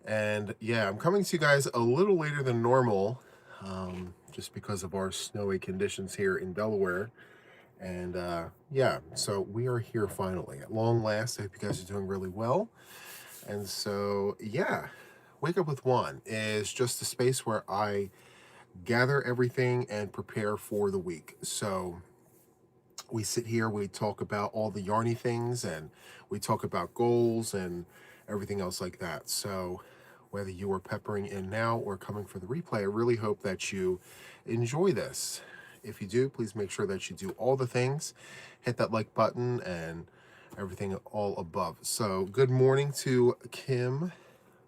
And yeah, I'm coming to you guys a little later than normal, just because of our snowy conditions here in Delaware. And yeah, so we are here finally at long last. I hope you guys are doing really well. And so yeah, Wake Up with Juan is just a space where I gather everything and prepare for the week. So we sit here, we talk about all the yarny things, and we talk about goals and everything else like that. So whether you are peppering in now or coming for the replay, I really hope that you enjoy this. If you do, please make sure that you do all the things, hit that like button and everything all above. So good morning to Kim,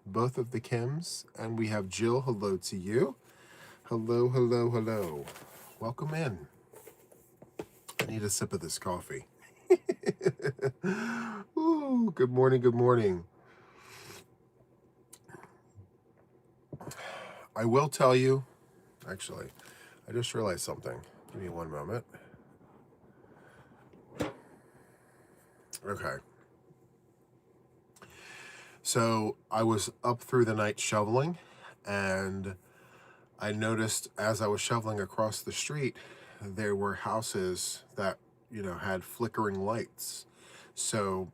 both of the Kims, and we have Jill. Hello to you. Hello, hello, hello. Welcome in. I need a sip of this coffee. Ooh, good morning, good morning. I will tell you, actually, I just realized something. Give me one moment. Okay. So I was up through the night shoveling, and I noticed as I was shoveling across the street, there were houses that, had flickering lights. So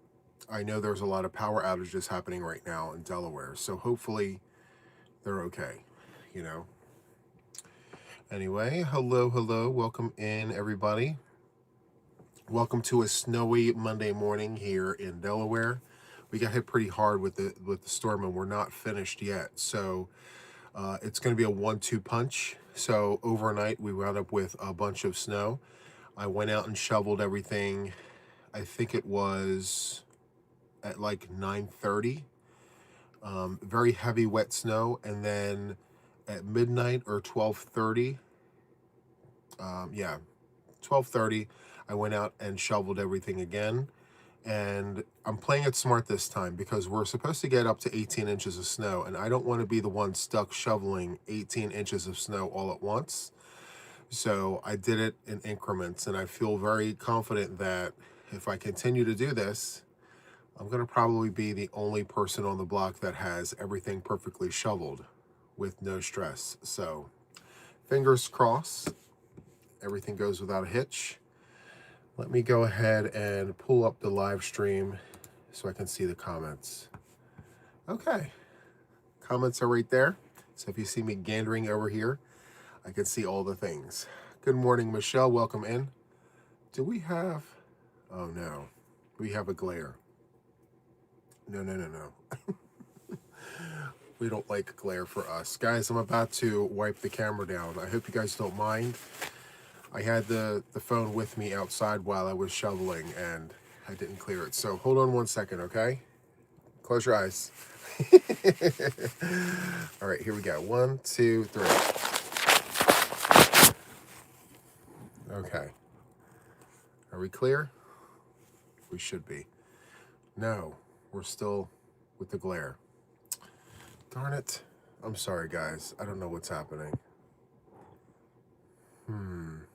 I know there's a lot of power outages happening right now in Delaware. So hopefully they're okay, you know. Anyway, hello, hello. Welcome in, everybody. Welcome to a snowy Monday morning here in Delaware. We got hit pretty hard with the storm, and we're not finished yet. So it's going to be a 1-2 punch. So overnight, we wound up with a bunch of snow. I went out and shoveled everything. I think it was at like 9:30. Very heavy, wet snow, and then at midnight or 12:30. Yeah, 12:30. I went out and shoveled everything again. And I'm playing it smart this time because we're supposed to get up to 18 inches of snow, and I don't want to be the one stuck shoveling 18 inches of snow all at once. So I did it in increments, and I feel very confident that if I continue to do this, I'm going to probably be the only person on the block that has everything perfectly shoveled with no stress. So fingers crossed, everything goes without a hitch. Let me go ahead and pull up the live stream so I can see the comments. Okay, comments are right there. So if you see me gandering over here, I can see all the things. Good morning, Michelle. Welcome in. Do we have... Oh, no. We have a glare. No, no, no, no. We don't like glare for us. Guys, I'm about to wipe the camera down. I hope you guys don't mind. I had the phone with me outside while I was shoveling, and I didn't clear it. So hold on one second, okay? Close your eyes. All right, here we go. 1, 2, 3. Okay. Are we clear? We should be. No, we're still with the glare. Darn it. I'm sorry, guys. I don't know what's happening. I'm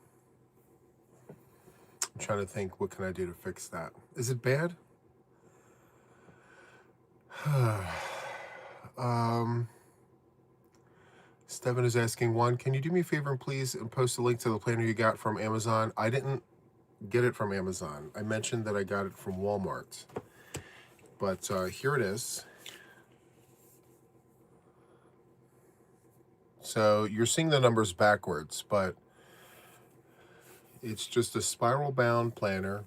trying to think, what can I do to fix that? Is it bad? Steven is asking, Juan, can you do me a favor and please post a link to the planner you got from Amazon? I didn't get it from Amazon. I mentioned that I got it from Walmart. But here it is. So you're seeing the numbers backwards, but it's just a spiral bound planner.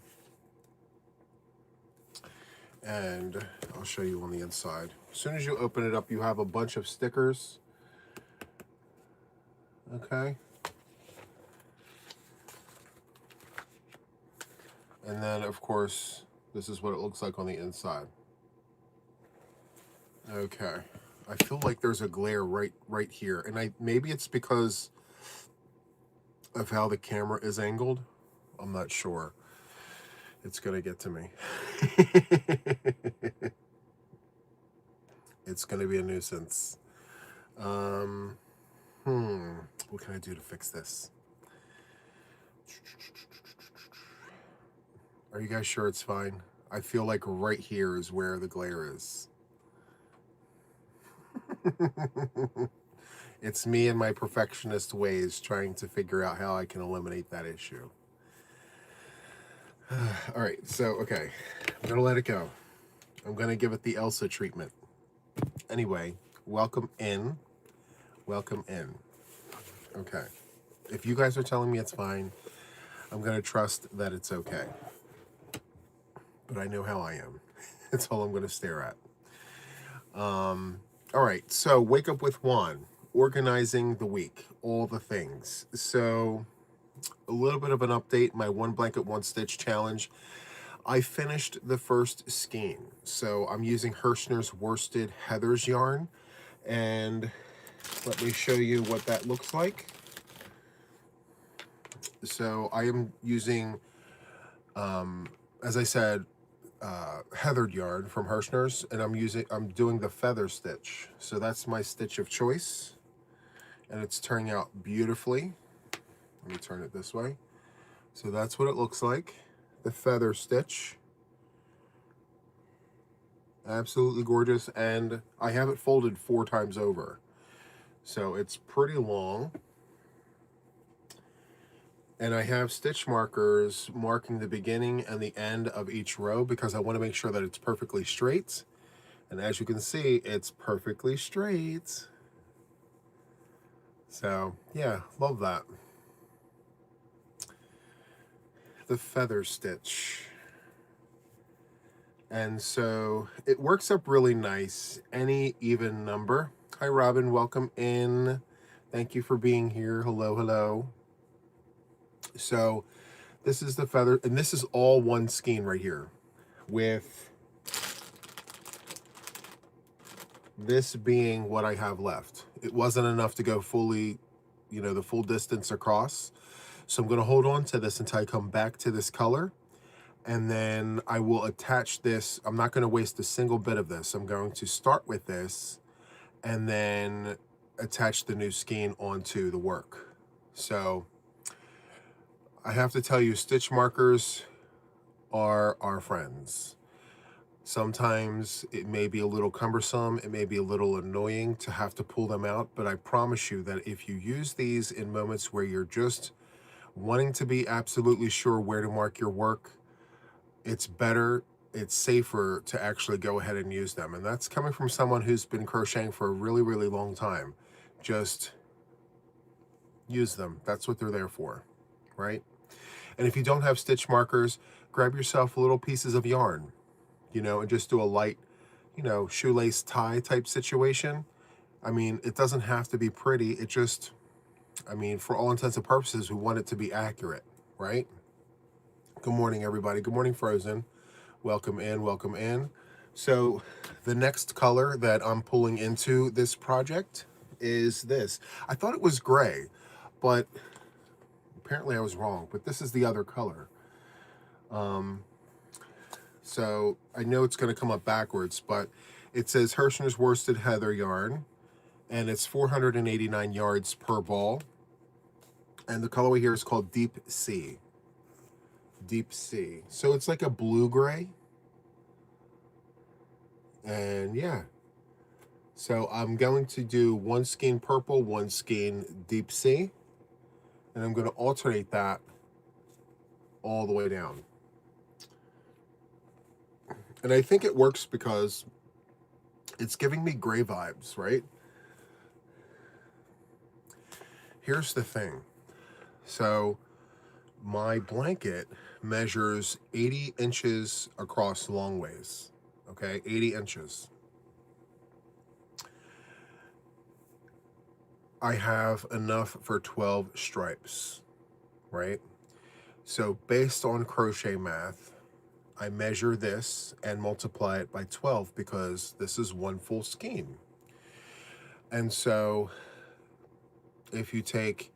And I'll show you on the inside. As soon as you open it up, you have a bunch of stickers. Okay. And then, of course, this is what it looks like on the inside. Okay. I feel like there's a glare right here. And maybe it's because of how the camera is angled. I'm not sure. It's going to get to me. It's going to be a nuisance. What can I do to fix this? Are you guys sure it's fine? I feel like right here is where the glare is. It's me and my perfectionist ways trying to figure out how I can eliminate that issue. All right, so, okay, I'm going to let it go. I'm going to give it the Elsa treatment. Anyway, welcome in. Welcome in. Okay. If you guys are telling me it's fine, I'm going to trust that it's okay. But I know how I am. That's all I'm going to stare at. All right, so wake up with Juan, organizing the week, all the things. So a little bit of an update, my one blanket, one stitch challenge. I finished the first skein. So I'm using Hirschner's worsted Heather's yarn. And let me show you what that looks like. So I am using, as I said, heathered yarn from Hirschner's, and I'm doing the feather stitch. So that's my stitch of choice, and it's turning out beautifully. Let me turn it this way. So that's what it looks like, the feather stitch. Absolutely gorgeous, and I have it folded 4 times over, so it's pretty long. And I have stitch markers marking the beginning and the end of each row because I want to make sure that it's perfectly straight. And as you can see, it's perfectly straight. So yeah, love that. The feather stitch. And so it works up really nice, any even number. Hi Robin, welcome in. Thank you for being here. Hello, hello. So this is the feather, and this is all one skein right here, with this being what I have left. It wasn't enough to go fully, the full distance across. So I'm going to hold on to this until I come back to this color, and then I will attach this. I'm not going to waste a single bit of this. I'm going to start with this and then attach the new skein onto the work. So I have to tell you, stitch markers are our friends. Sometimes it may be a little cumbersome, it may be a little annoying to have to pull them out, but I promise you that if you use these in moments where you're just wanting to be absolutely sure where to mark your work, it's better, it's safer to actually go ahead and use them. And that's coming from someone who's been crocheting for a really, really long time. Just use them. That's what they're there for, right? And if you don't have stitch markers, grab yourself little pieces of yarn, and just do a light, shoelace tie type situation. I mean, it doesn't have to be pretty. It just, for all intents and purposes, we want it to be accurate, right? Good morning, everybody. Good morning, Frozen. Welcome in, welcome in. So the next color that I'm pulling into this project is this. I thought it was gray, but apparently I was wrong, but this is the other color. So I know it's going to come up backwards, but it says Hirschner's worsted heather yarn, and it's 489 yards per ball. And the colorway here is called Deep Sea. Deep Sea. So it's like a blue-gray. And yeah. So I'm going to do one skein purple, one skein Deep Sea. And I'm going to alternate that all the way down. And I think it works because it's giving me gray vibes, right? Here's the thing. So my blanket measures 80 inches across long ways, okay? 80 inches. I have enough for 12 stripes, right? So based on crochet math, I measure this and multiply it by 12 because this is one full skein. And so if you take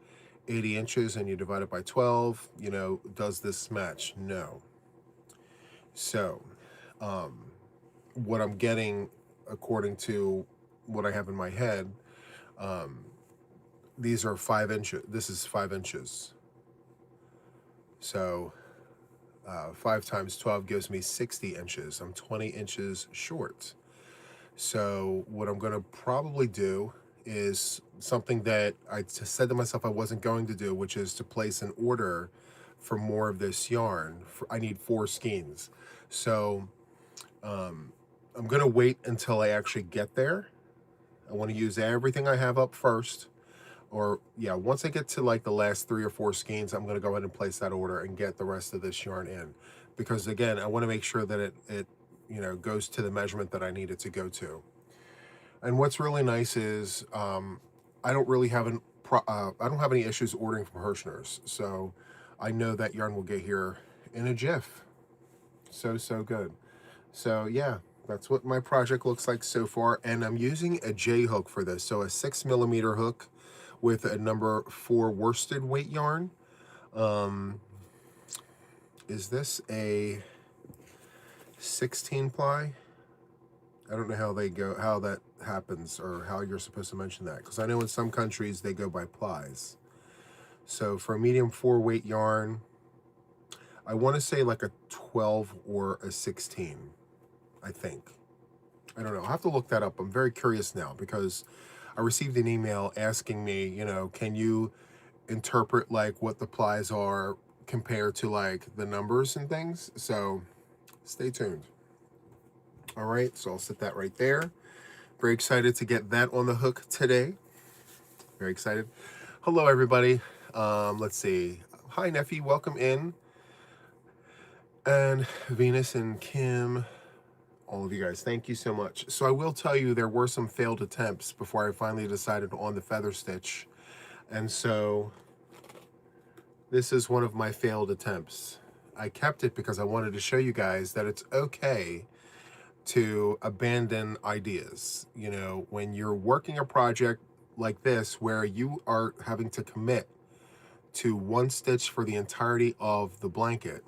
80 inches and you divide it by 12, does this match? No. So what I'm getting, according to what I have in my head, these are 5 inches. This is 5 inches. So 5 times 12 gives me 60 inches. I'm 20 inches short. So what I'm going to probably do is something that I said to myself I wasn't going to do, which is to place an order for more of this yarn. I need 4 skeins. So I'm going to wait until I actually get there. I want to use everything I have up first. Or yeah, once I get to like the last 3 or 4 skeins, I'm going to go ahead and place that order and get the rest of this yarn in. Because again, I want to make sure that it goes to the measurement that I need it to go to. And what's really nice is I don't really have I don't have any issues ordering from Hirschner's, so I know that yarn will get here in a jiff. So good. So yeah, that's what my project looks like so far, and I'm using a J hook for this, so a 6mm hook with a number 4 worsted weight yarn. Is this a 16 ply? I don't know how that happens, or how you're supposed to mention that, because I know in some countries they go by plies. So for a medium 4 weight yarn, I want to say like a 12 or a 16, I think. I don't know. I'll have to look that up. I'm very curious now, because I received an email asking me, can you interpret like what the plies are compared to like the numbers and things? So stay tuned. All right, so I'll set that right there. Very excited to get that on the hook today. Very excited. Hello, everybody. Let's see. Hi, Neffy. Welcome in. And Venus and Kim, all of you guys, thank you so much. So I will tell you there were some failed attempts before I finally decided on the feather stitch. And so this is one of my failed attempts. I kept it because I wanted to show you guys that it's okay to abandon ideas. When you're working a project like this where you are having to commit to 1 stitch for the entirety of the blanket,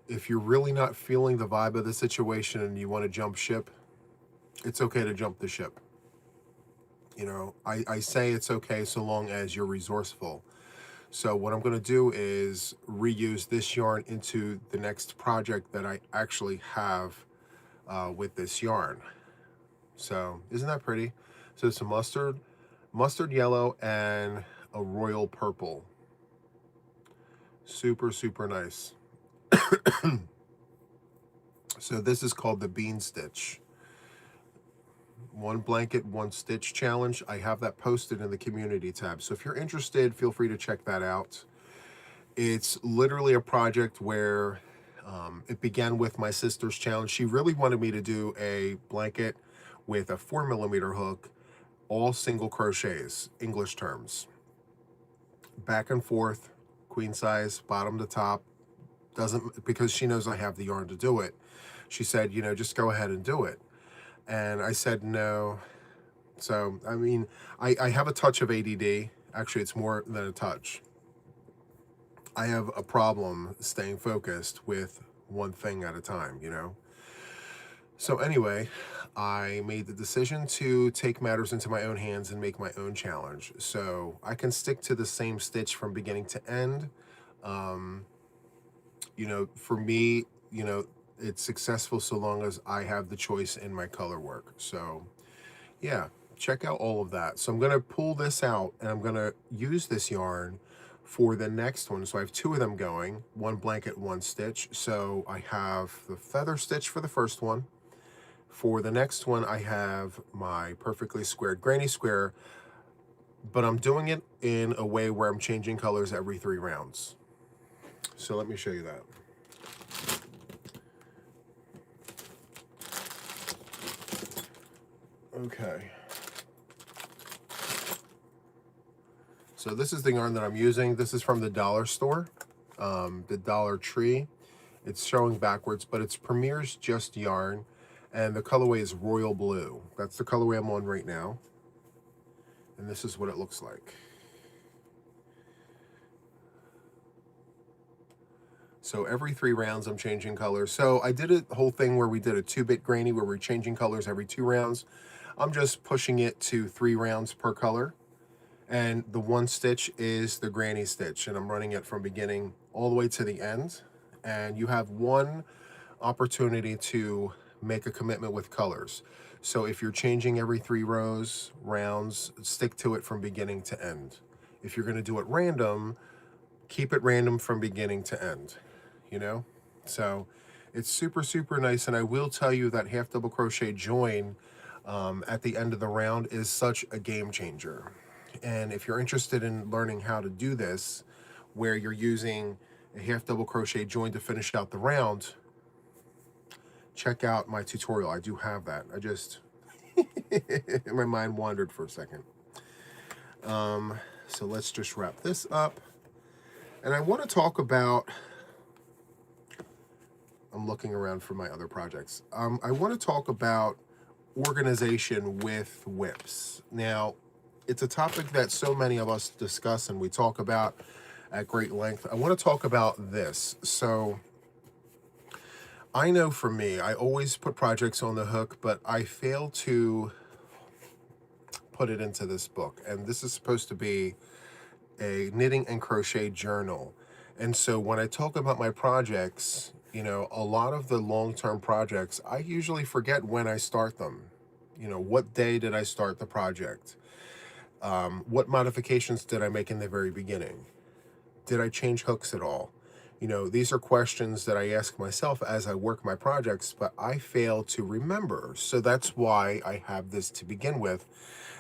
if you're really not feeling the vibe of the situation and you want to jump ship, it's okay to jump the ship. I say it's okay so long as you're resourceful. So what I'm going to do is reuse this yarn into the next project that I actually have with this yarn. So isn't that pretty? So it's a mustard yellow, and a royal purple. Super, super nice. So this is called the bean stitch. 1 blanket, 1 stitch challenge. I have that posted in the community tab. So if you're interested, feel free to check that out. It's literally a project where it began with my sister's challenge. She really wanted me to do a blanket with a 4mm hook, all single crochets, English terms. Back and forth, queen size, bottom to top. Because she knows I have the yarn to do it. She said, just go ahead and do it. And I said no. So, I mean, I have a touch of ADD. Actually, it's more than a touch. I have a problem staying focused with one thing at a time, So anyway, I made the decision to take matters into my own hands and make my own challenge. So I can stick to the same stitch from beginning to end. For me, it's successful so long as I have the choice in my color work. So yeah, check out all of that. So I'm going to pull this out, and I'm going to use this yarn for the next one. So I have 2 of them going, 1 blanket, 1 stitch. So I have the feather stitch for the first one. For the next one, I have my perfectly squared granny square, but I'm doing it in a way where I'm changing colors every 3 rounds. So let me show you that. Okay. So this is the yarn that I'm using. This is from the dollar store, the Dollar Tree. It's showing backwards, but it's Premier's Just yarn, and the colorway is Royal Blue. That's the colorway I'm on right now, and this is what it looks like. So every 3 rounds I'm changing colors. So I did a whole thing where we did a 2-bit granny where we're changing colors every 2 rounds. I'm just pushing it to 3 rounds per color. And the 1 stitch is the granny stitch, and I'm running it from beginning all the way to the end. And you have 1 opportunity to make a commitment with colors. So if you're changing every 3 rounds, stick to it from beginning to end. If you're going to do it random, keep it random from beginning to end, you know? So it's super, super nice. And I will tell you that half double crochet join at the end of the round is such a game changer. And if you're interested in learning how to do this, where you're using a half double crochet join to finish out the round, check out my tutorial. I do have that. I just, my mind wandered for a second. So let's just wrap this up. And I want to talk about, I'm looking around for my other projects. I want to talk about organization with whips. Now, it's a topic that so many of us discuss and we talk about at great length. I want to talk about this. So I know for me, I always put projects on the hook, but I fail to put it into this book. And this is supposed to be a knitting and crochet journal. And so when I talk about my projects, you know, a lot of the long-term projects, I usually forget when I start them. You know, what day did I start the project? What modifications did I make in the very beginning? Did I change hooks at all? You know, these are questions that I ask myself as I work my projects, but I fail to remember. So that's why I have this to begin with.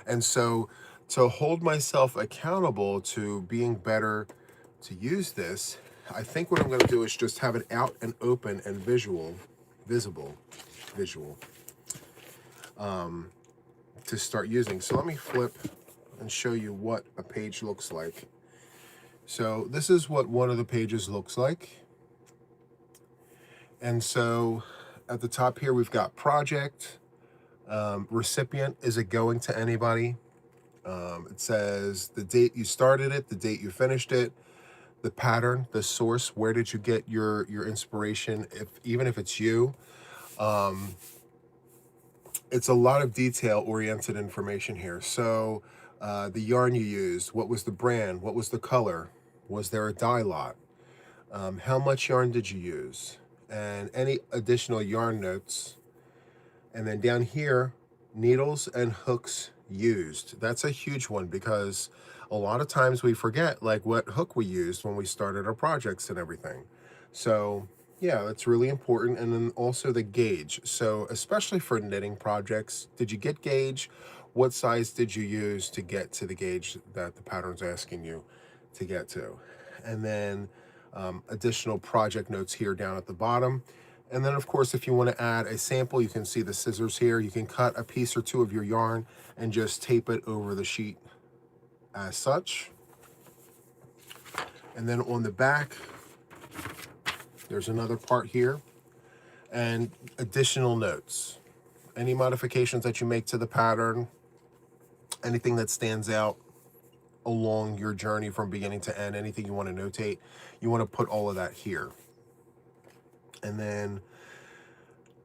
And so to hold myself accountable to being better to use this, I think what I'm going to do is just have it out and open and visible, to start using. So let me flip and show you what a page looks like. So this is what one of the pages looks like. And so at the top here, we've got project, recipient, is it going to anybody? It says the date you started it, the date you finished it, the pattern, the source, where did you get your inspiration, even if it's you. It's a lot of detail-oriented information here. So the yarn you used, what was the brand, what was the color, was there a dye lot, how much yarn did you use, and any additional yarn notes. And then down here, needles and hooks used. That's a huge one because a lot of times we forget like what hook we used when we started our projects and everything. So yeah, that's really important. And then also the gauge. So especially for knitting projects, did you get gauge? What size did you use to get to the gauge that the pattern's asking you to get to? And then additional project notes here down at the bottom. And then of course, if you want to add a sample, you can see the scissors here. You can cut a piece or two of your yarn and just tape it over the sheet as such. And then on the back, there's another part here and additional notes. Any modifications that you make to the pattern, anything that stands out along your journey from beginning to end, anything you want to notate, you want to put all of that here. And then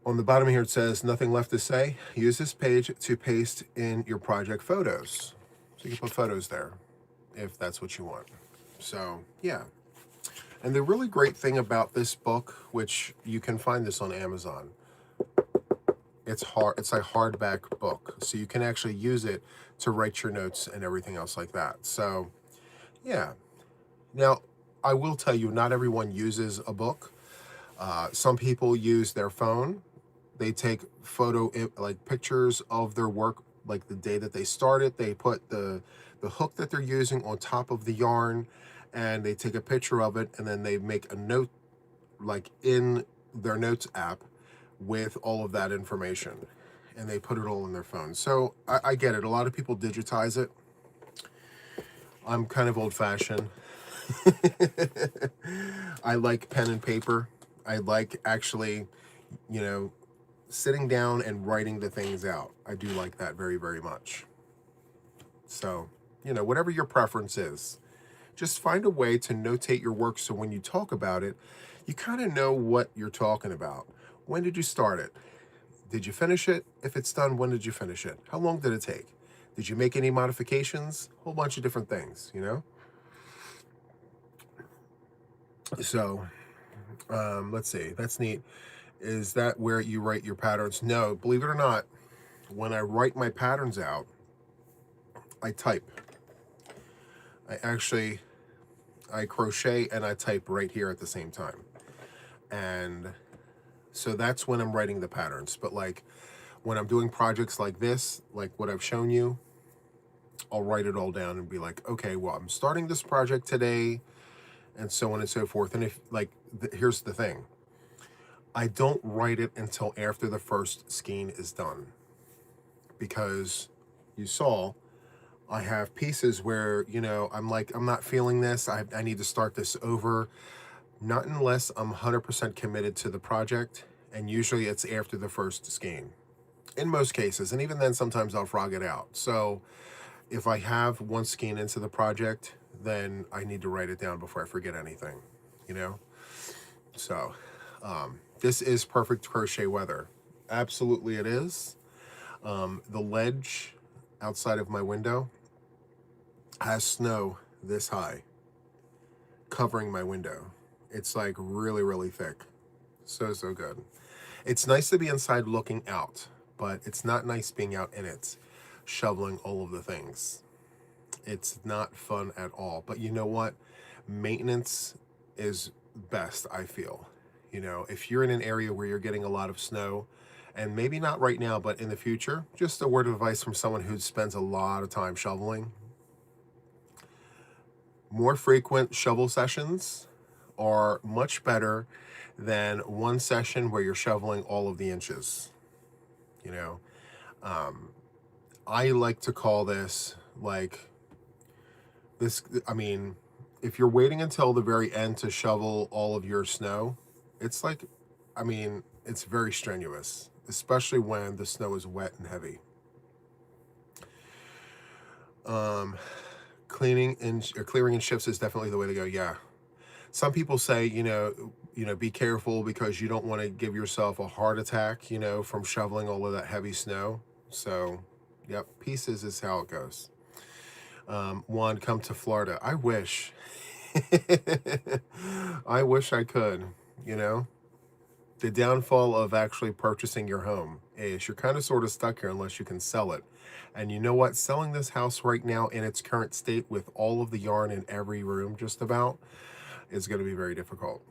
on the bottom here, it says, nothing left to say. Use this page to paste in your project photos. So you can put photos there if that's what you want. So yeah. And the really great thing about this book, which you can find this on Amazon, it's a hardback book. So you can actually use it to write your notes and everything else like that. So yeah. Now, I will tell you, not everyone uses a book. Some people use their phone. They take like pictures of their work, like the day that they started. They put the hook that they're using on top of the yarn, and they take a picture of it, and then they make a note, like in their notes app, with all of that information, and they put it all in their phone. So I get it. A lot of people digitize it. I'm kind of old-fashioned. I like pen and paper. I like actually, you know, sitting down and writing the things out. I do like that very, very much. So, you know, whatever your preference is, just find a way to notate your work so when you talk about it, you kind of know what you're talking about. When did you start it? Did you finish it? If it's done, when did you finish it? How long did it take? Did you make any modifications? A whole bunch of different things, you know? So, let's see, that's neat. Is that where you write your patterns? No, believe it or not, when I write my patterns out, I type. I crochet and I type right here at the same time. And so that's when I'm writing the patterns. But like when I'm doing projects like this, like what I've shown you, I'll write it all down and be like, okay, well, I'm starting this project today, and so on and so forth. And if like, here's the thing, I don't write it until after the first skein is done, because you saw I have pieces where, you know, I'm like, I'm not feeling this. I need to start this over. Not unless I'm 100% committed to the project. And usually it's after the first skein in most cases. And even then, sometimes I'll frog it out. So if I have one skein into the project, then I need to write it down before I forget anything, you know? So this is perfect crochet weather. Absolutely it is. The ledge outside of my window has snow this high covering my window. It's like really, really thick. So good. It's nice to be inside looking out, but it's not nice being out in it, shoveling all of the things. It's not fun at all. But you know what? Maintenance is best, I feel. You know, if you're in an area where you're getting a lot of snow, and maybe not right now, but in the future, just a word of advice from someone who spends a lot of time shoveling. More frequent shovel sessions are much better than one session where you're shoveling all of the inches. You know, I like to call this like this. I mean, if you're waiting until the very end to shovel all of your snow, it's like, I mean, it's very strenuous, especially when the snow is wet and heavy. Clearing in shifts is definitely the way to go. Yeah. Some people say, you know, be careful because you don't want to give yourself a heart attack, you know, from shoveling all of that heavy snow. So, yep, pieces is how it goes. Juan, come to Florida. I wish. I wish I could, you know. The downfall of actually purchasing your home is you're kind of sort of stuck here unless you can sell it. And you know what? Selling this house right now in its current state with all of the yarn in every room just about is going to be very difficult.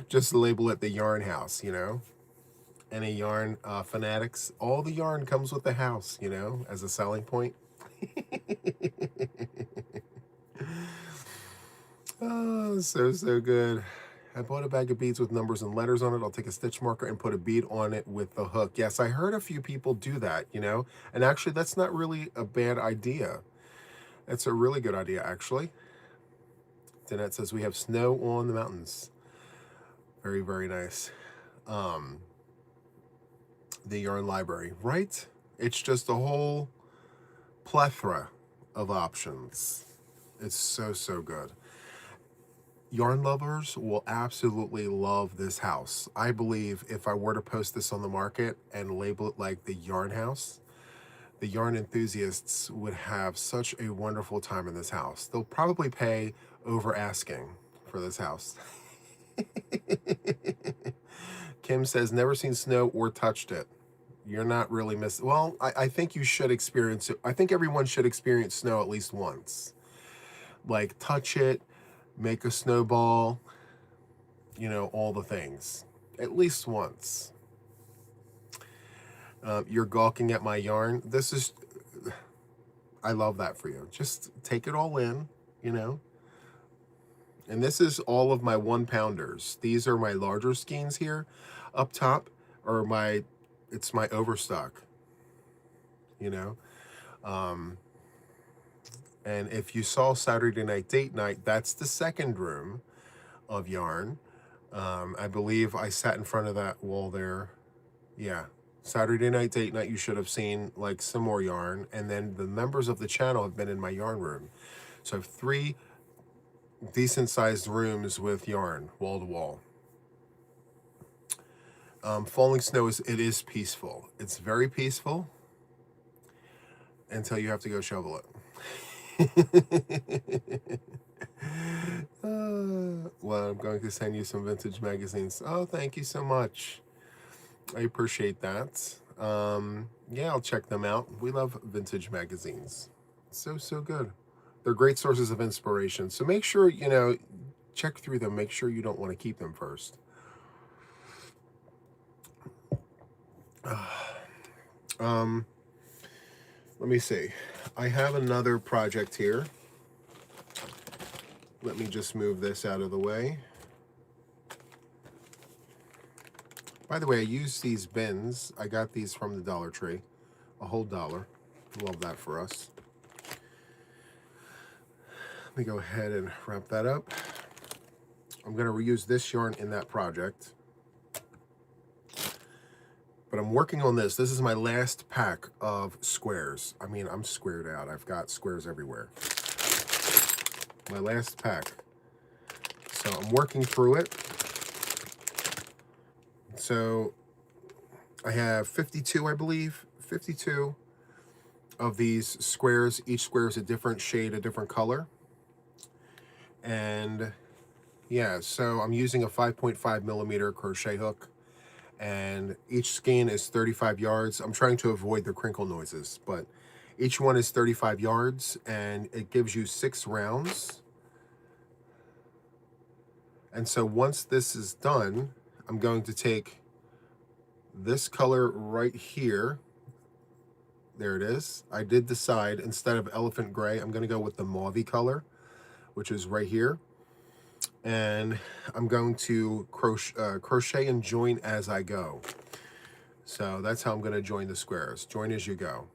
Just label it the yarn house, you know. Any yarn fanatics, all the yarn comes with the house, you know, as a selling point. Oh, so good. I bought a bag of beads with numbers and letters on it. I'll take a stitch marker and put a bead on it with the hook. Yes, I heard a few people do that, you know, and actually that's not really a bad idea. It's a really good idea, actually. Danette says we have snow on the mountains. Very, very nice. The yarn library, right? It's just a whole plethora of options. It's so good. Yarn lovers will absolutely love this house. I believe if I were to post this on the market and label it like the yarn house, the yarn enthusiasts would have such a wonderful time in this house. They'll probably pay over asking for this house. Kim says, never seen snow or touched it. You're not really missing. Well, I think you should experience it. I think everyone should experience snow at least once. Like, touch it, make a snowball, you know, all the things. At least once. You're gawking at my yarn. I love that for you. Just take it all in, you know. And this is all of my 1-pounders. These are my larger skeins here. Up top are it's my overstock, you know. And if you saw Saturday Night Date Night, that's the second room of yarn. I believe I sat in front of that wall there. Yeah. Saturday Night Date Night, you should have seen like some more yarn. And then the members of the channel have been in my yarn room. So I have 3 decent sized rooms with yarn, wall to wall. Falling snow it is peaceful. It's very peaceful until you have to go shovel it. Well, I'm going to send you some vintage magazines. Oh, thank you so much. I appreciate that. Yeah, I'll check them out. We love vintage magazines. So good. They're great sources of inspiration. So make sure, check through them. Make sure you don't want to keep them first. Let me see. I have another project here. Let me just move this out of the way. By the way, I use these bins. I got these from the Dollar Tree. A whole $1. Love that for us. Let me go ahead and wrap that up. I'm going to reuse this yarn in that project. But I'm working on this. This is my last pack of squares. I mean, I'm squared out. I've got squares everywhere. My last pack. So I'm working through it. So I have 52, I believe. 52 of these squares. Each square is a different shade, a different color. And yeah, so I'm using a 5.5 millimeter crochet hook. And each skein is 35 yards. I'm trying to avoid the crinkle noises, but each one is 35 yards and it gives you 6 rounds. And so once this is done, I'm going to take this color right here. There it is. I did decide instead of elephant gray, I'm going to go with the mauvey color, which is right here. And I'm going to crochet and join as I go. So that's how I'm going to join the squares. Join as you go.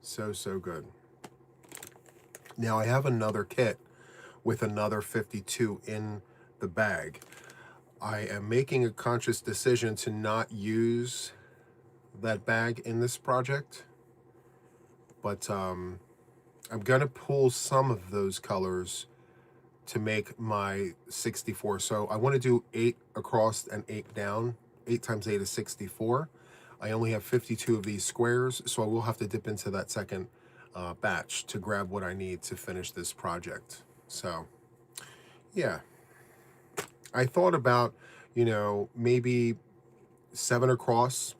So good. Now I have another kit with another 52 in the bag. I am making a conscious decision to not use that bag in this project, but I'm going to pull some of those colors to make my 64. So I want to do 8 across and 8 down. 8 times 8 is 64. I only have 52 of these squares, so I will have to dip into that second batch to grab what I need to finish this project. So yeah, I thought about, maybe 7 across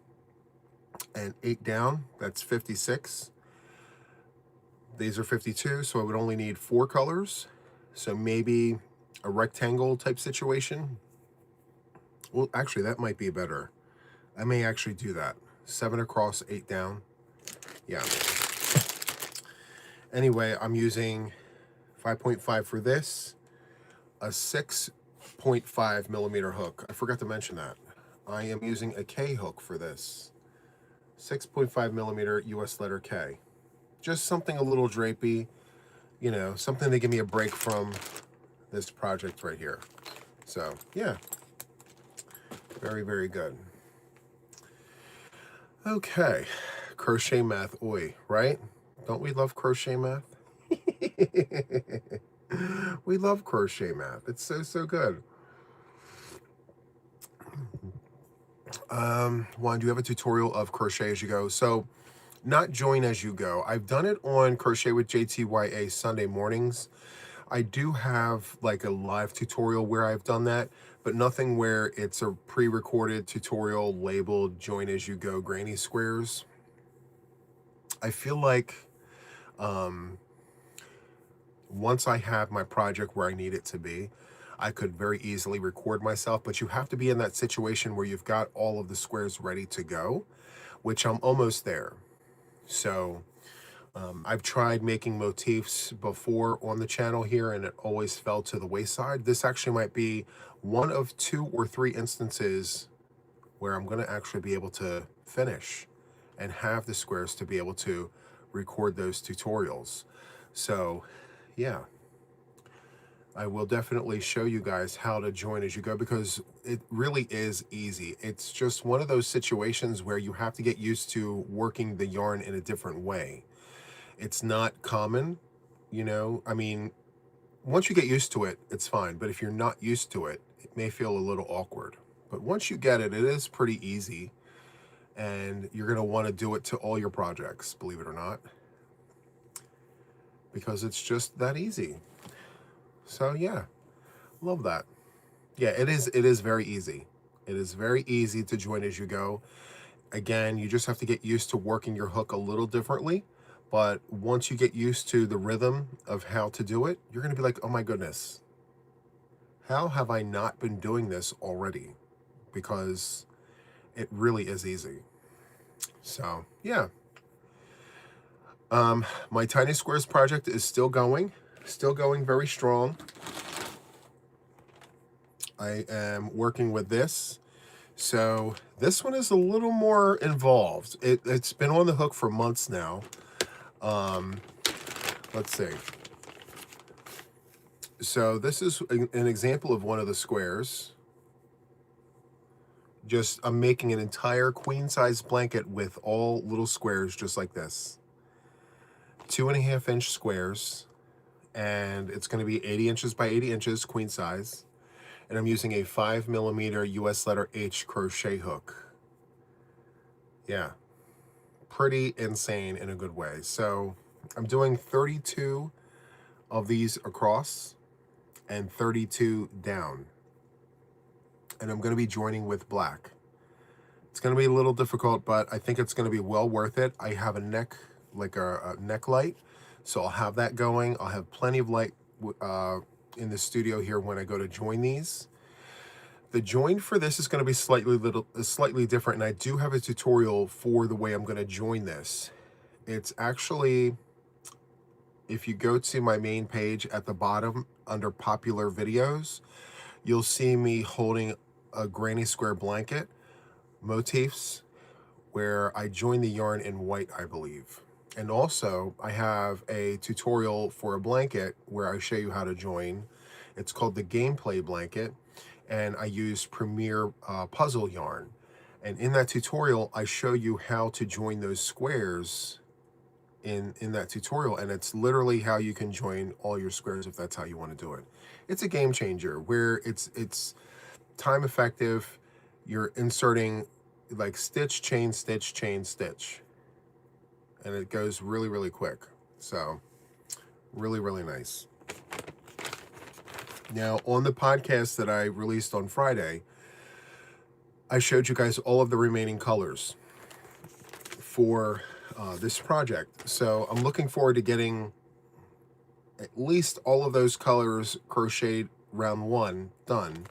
and 8 down. That's 56. These are 52, so I would only need 4 colors. So maybe a rectangle type situation. Well, actually, that might be better. I may actually do that. 7 across, 8 down. Yeah. Anyway, I'm using 5.5 for this, a 6.5 millimeter hook. I forgot to mention that. I am using a K hook for this. 6.5 millimeter US letter K. Just something a little drapey, something to give me a break from this project right here. So yeah, very good. Okay, crochet math, oi, right? Don't we love crochet math? We love crochet math. It's so good. Juan, do you have a tutorial of crochet as you go? So not join as you go. I've done it on Crochet with JTYA Sunday mornings. I do have like a live tutorial where I've done that, but nothing where it's a pre-recorded tutorial labeled join as you go granny squares. I feel like once I have my project where I need it to be, I could very easily record myself, but you have to be in that situation where you've got all of the squares ready to go, which I'm almost there. So I've tried making motifs before on the channel here and it always fell to the wayside. This actually might be one of 2 or 3 instances where I'm going to actually be able to finish and have the squares to be able to record those tutorials. So yeah, I will definitely show you guys how to join as you go because it really is easy. It's just one of those situations where you have to get used to working the yarn in a different way. It's not common, I mean, once you get used to it, it's fine. But if you're not used to it, it may feel a little awkward. But once you get it, it is pretty easy. And you're going to want to do it to all your projects, believe it or not. Because it's just that easy. So yeah, love that. Yeah, it is very easy. It is very easy to join as you go. Again, you just have to get used to working your hook a little differently. But once you get used to the rhythm of how to do it, you're going to be like, oh my goodness, how have I not been doing this already? Because it really is easy. So, yeah. My Tiny Squares project is still going very strong. I am working with this. So this one is a little more involved. It's been on the hook for months now. Let's see. So this is an example of one of the squares. Just I'm making an entire queen size blanket with all little squares just like this. 2.5 inch squares, and it's going to be 80 inches by 80 inches, queen size. And I'm using a 5mm US letter H crochet hook. Yeah, pretty insane in a good way. So I'm doing 32 of these across and 32 down. And I'm going to be joining with black. It's going to be a little difficult, but I think it's going to be well worth it. I have a neck, like a neck light, so I'll have that going. I'll have plenty of light in the studio here when I go to join these. The join for this is going to be slightly different, and I do have a tutorial for the way I'm going to join this. It's actually, if you go to my main page at the bottom under popular videos, you'll see me holding a granny square blanket motifs where I join the yarn in white, I believe. And also I have a tutorial for a blanket where I show you how to join. It's called the gameplay blanket, and I use Premier puzzle yarn. And in that tutorial, I show you how to join those squares in that tutorial, and it's literally how you can join all your squares if that's how you want to do it. It's a game changer where it's time effective. You're inserting like stitch, chain, stitch, chain, stitch, and it goes really, really quick. So really, really nice. Now, on the podcast that I released on Friday, I showed you guys all of the remaining colors for this project. So I'm looking forward to getting at least all of those colors crocheted round one done,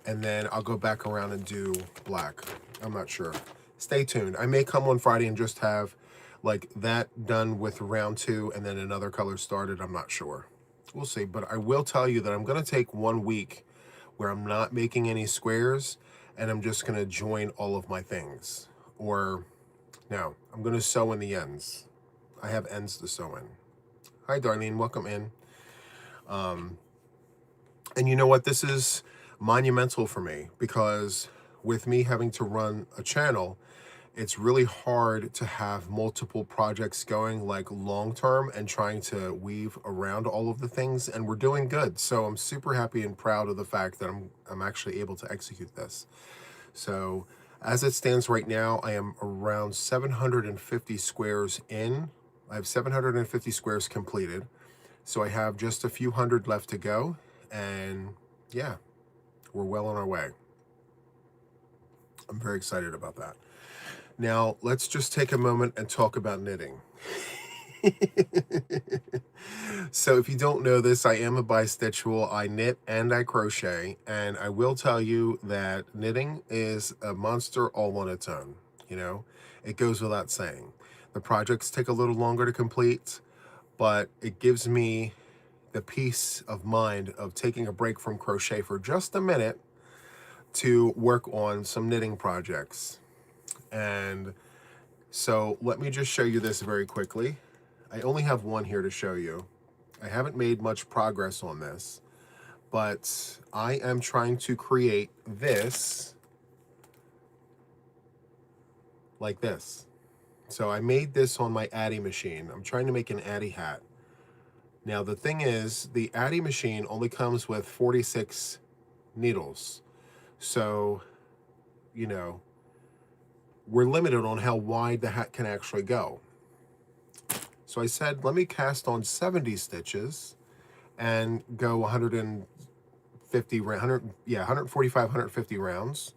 and then I'll go back around and do black. I'm not sure. Stay tuned. I may come on Friday and just have like that done with round two and then another color started. I'm not sure. We'll see. But I will tell you that I'm going to take 1 week where I'm not making any squares, and I'm just going to join all of my things. Or no, I'm going to sew in the ends. I have ends to sew in. Hi, Darlene. Welcome in. And you know what? This is monumental for me because with me having to run a channel, it's really hard to have multiple projects going like long term and trying to weave around all of the things, and we're doing good. So I'm super happy and proud of the fact that I'm actually able to execute this. So as it stands right now, I am around 750 squares in. I have 750 squares completed. So I have just a few hundred left to go, and yeah, we're well on our way. I'm very excited about that. Now, let's just take a moment and talk about knitting. So if you don't know this, I am a bistitchual. I knit and I crochet, and I will tell you that knitting is a monster all on its own. You know, it goes without saying. The projects take a little longer to complete, but it gives me the peace of mind of taking a break from crochet for just a minute to work on some knitting projects. And so let me just show you this very quickly. I only have one here to show you. I haven't made much progress on this, but I am trying to create this like this. So I made this on my Addy machine. I'm trying to make an Addy hat. Now the thing is, the Addy machine only comes with 46 needles. So, you know, we're limited on how wide the hat can actually go. So I said, let me cast on 70 stitches and go 150, 145, 150 rounds,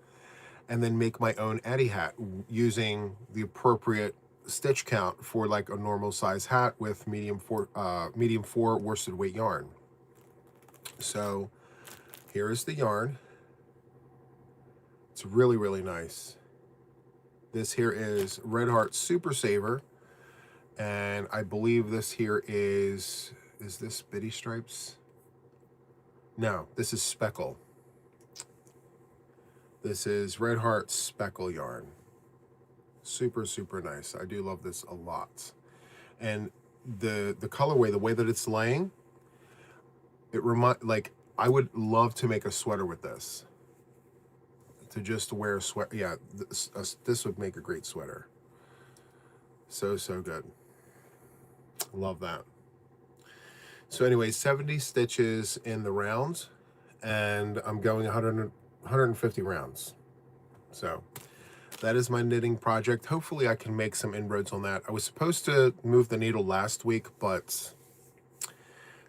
and then make my own Eddie hat using the appropriate stitch count for like a normal size hat with medium 4 worsted weight yarn. So here is the yarn. It's really, really nice. This here is Red Heart Super Saver, and I believe this here is this Bitty Stripes? No, this is Speckle. This is Red Heart Speckle yarn. Super, super nice. I do love this a lot. And the colorway, the way that it's laying, like, I would love to make a sweater with this. To just wear a sweater. Yeah, this would make a great sweater. So, so good. Love that. So anyway, 70 stitches in the round, and I'm going 150 rounds. So that is my knitting project. Hopefully I can make some inroads on that. I was supposed to move the needle last week, but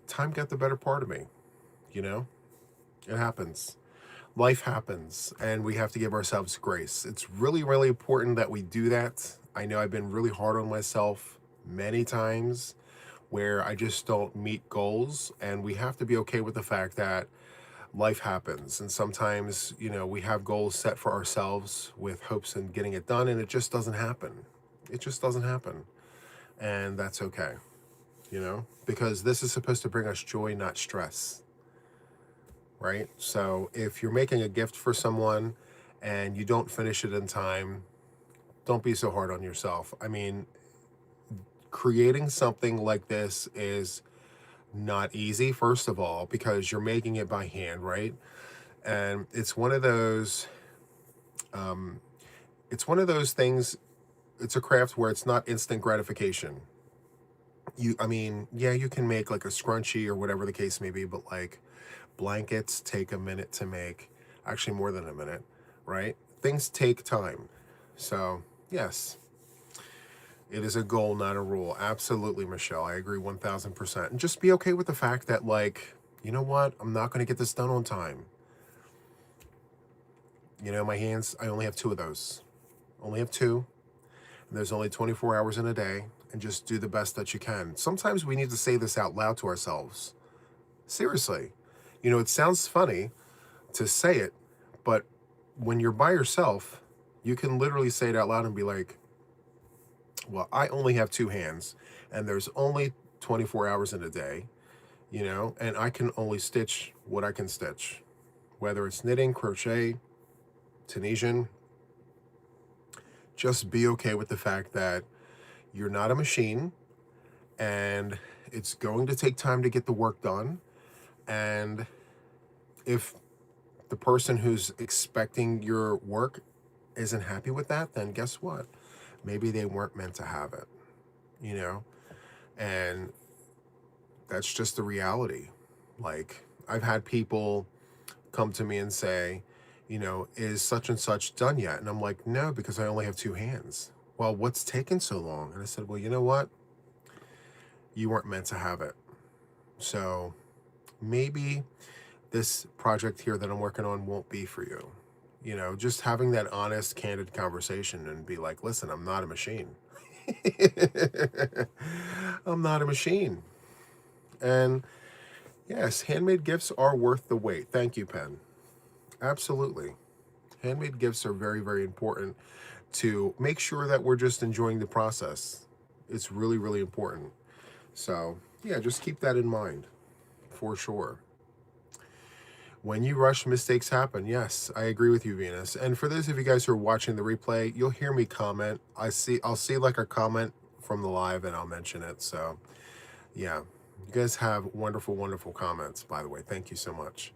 time got the better part of me. You know, it happens. Life happens, and we have to give ourselves grace. It's really, really important that we do that. I know I've been really hard on myself many times where I just don't meet goals, and we have to be okay with the fact that life happens. And sometimes, you know, we have goals set for ourselves with hopes in getting it done, and it just doesn't happen. It just doesn't happen. And that's okay, you know, because this is supposed to bring us joy, not stress. Right? So if you're making a gift for someone and you don't finish it in time, don't be so hard on yourself. I mean, creating something like this is not easy, first of all, because you're making it by hand, right? And it's one of those things, it's a craft where it's not instant gratification. I mean, yeah, you can make like a scrunchie or whatever the case may be, but like blankets take a minute to make, actually more than a minute, right? Things take time. So yes, it is a goal, not a rule. Absolutely, Michelle. I agree 1000%. And just be okay with the fact that, like, you know what? I'm not going to get this done on time. You know, my hands, I only have 2 of those. Only have 2. And there's only 24 hours in a day. And just do the best that you can. Sometimes we need to say this out loud to ourselves. Seriously. You know, it sounds funny to say it, but when you're by yourself, you can literally say it out loud and be like, well, I only have 2 hands, and there's only 24 hours in a day, you know, and I can only stitch what I can stitch, whether it's knitting, crochet, Tunisian. Just be okay with the fact that you're not a machine, and it's going to take time to get the work done. And if the person who's expecting your work isn't happy with that, then guess what? Maybe they weren't meant to have it, you know? And that's just the reality. Like, I've had people come to me and say, you know, is such and such done yet? And I'm like, no, because I only have 2 hands. Well, what's taken so long? And I said, well, you know what? You weren't meant to have it. So maybe this project here that I'm working on won't be for you. You know, just having that honest, candid conversation and be like, listen, I'm not a machine. I'm not a machine. And yes, handmade gifts are worth the wait. Thank you, Pen. Absolutely. Handmade gifts are very, very important to make sure that we're just enjoying the process. It's really, really important. So yeah, just keep that in mind for sure. When you rush, mistakes happen. Yes, I agree with you, Venus. And for those of you guys who are watching the replay, you'll hear me comment. I'll see like a comment from the live and I'll mention it. So yeah, you guys have wonderful, wonderful comments, by the way. Thank you so much.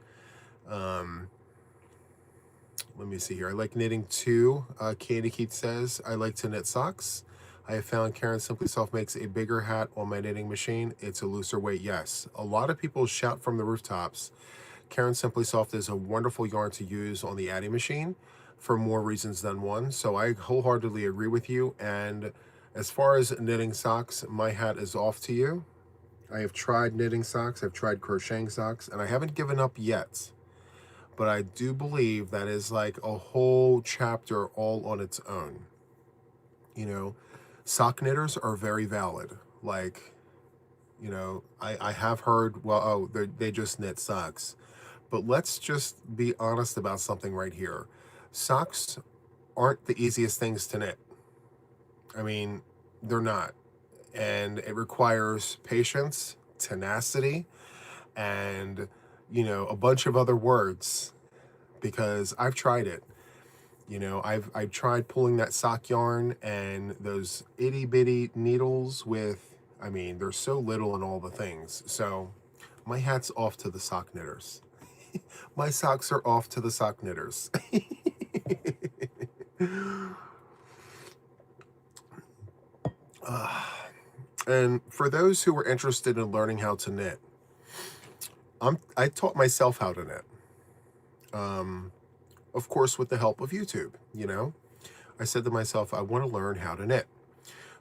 Let me see here. I like knitting too. Candy Keith says, I like to knit socks. I have found Karen Simply Soft makes a bigger hat on my knitting machine. It's a looser weight. Yes, a lot of people shout from the rooftops. Karen Simply Soft is a wonderful yarn to use on the Addy machine for more reasons than one. So I wholeheartedly agree with you. And as far as knitting socks, my hat is off to you. I have tried knitting socks, I've tried crocheting socks, and I haven't given up yet. But I do believe that is like a whole chapter all on its own. You know, sock knitters are very valid. Like, you know, I have heard, well, oh, they just knit socks. But let's just be honest about something right here. Socks aren't the easiest things to knit. I mean, they're not. And it requires patience, tenacity, and, you know, a bunch of other words, because I've tried it. You know, I've tried pulling that sock yarn and those itty bitty needles with, I mean, they're so little and all the things. So my hat's off to the sock knitters. My socks are off to the sock knitters. And for those who are interested in learning how to knit, I taught myself how to knit. Of course, with the help of YouTube, you know. I said to myself, I want to learn how to knit.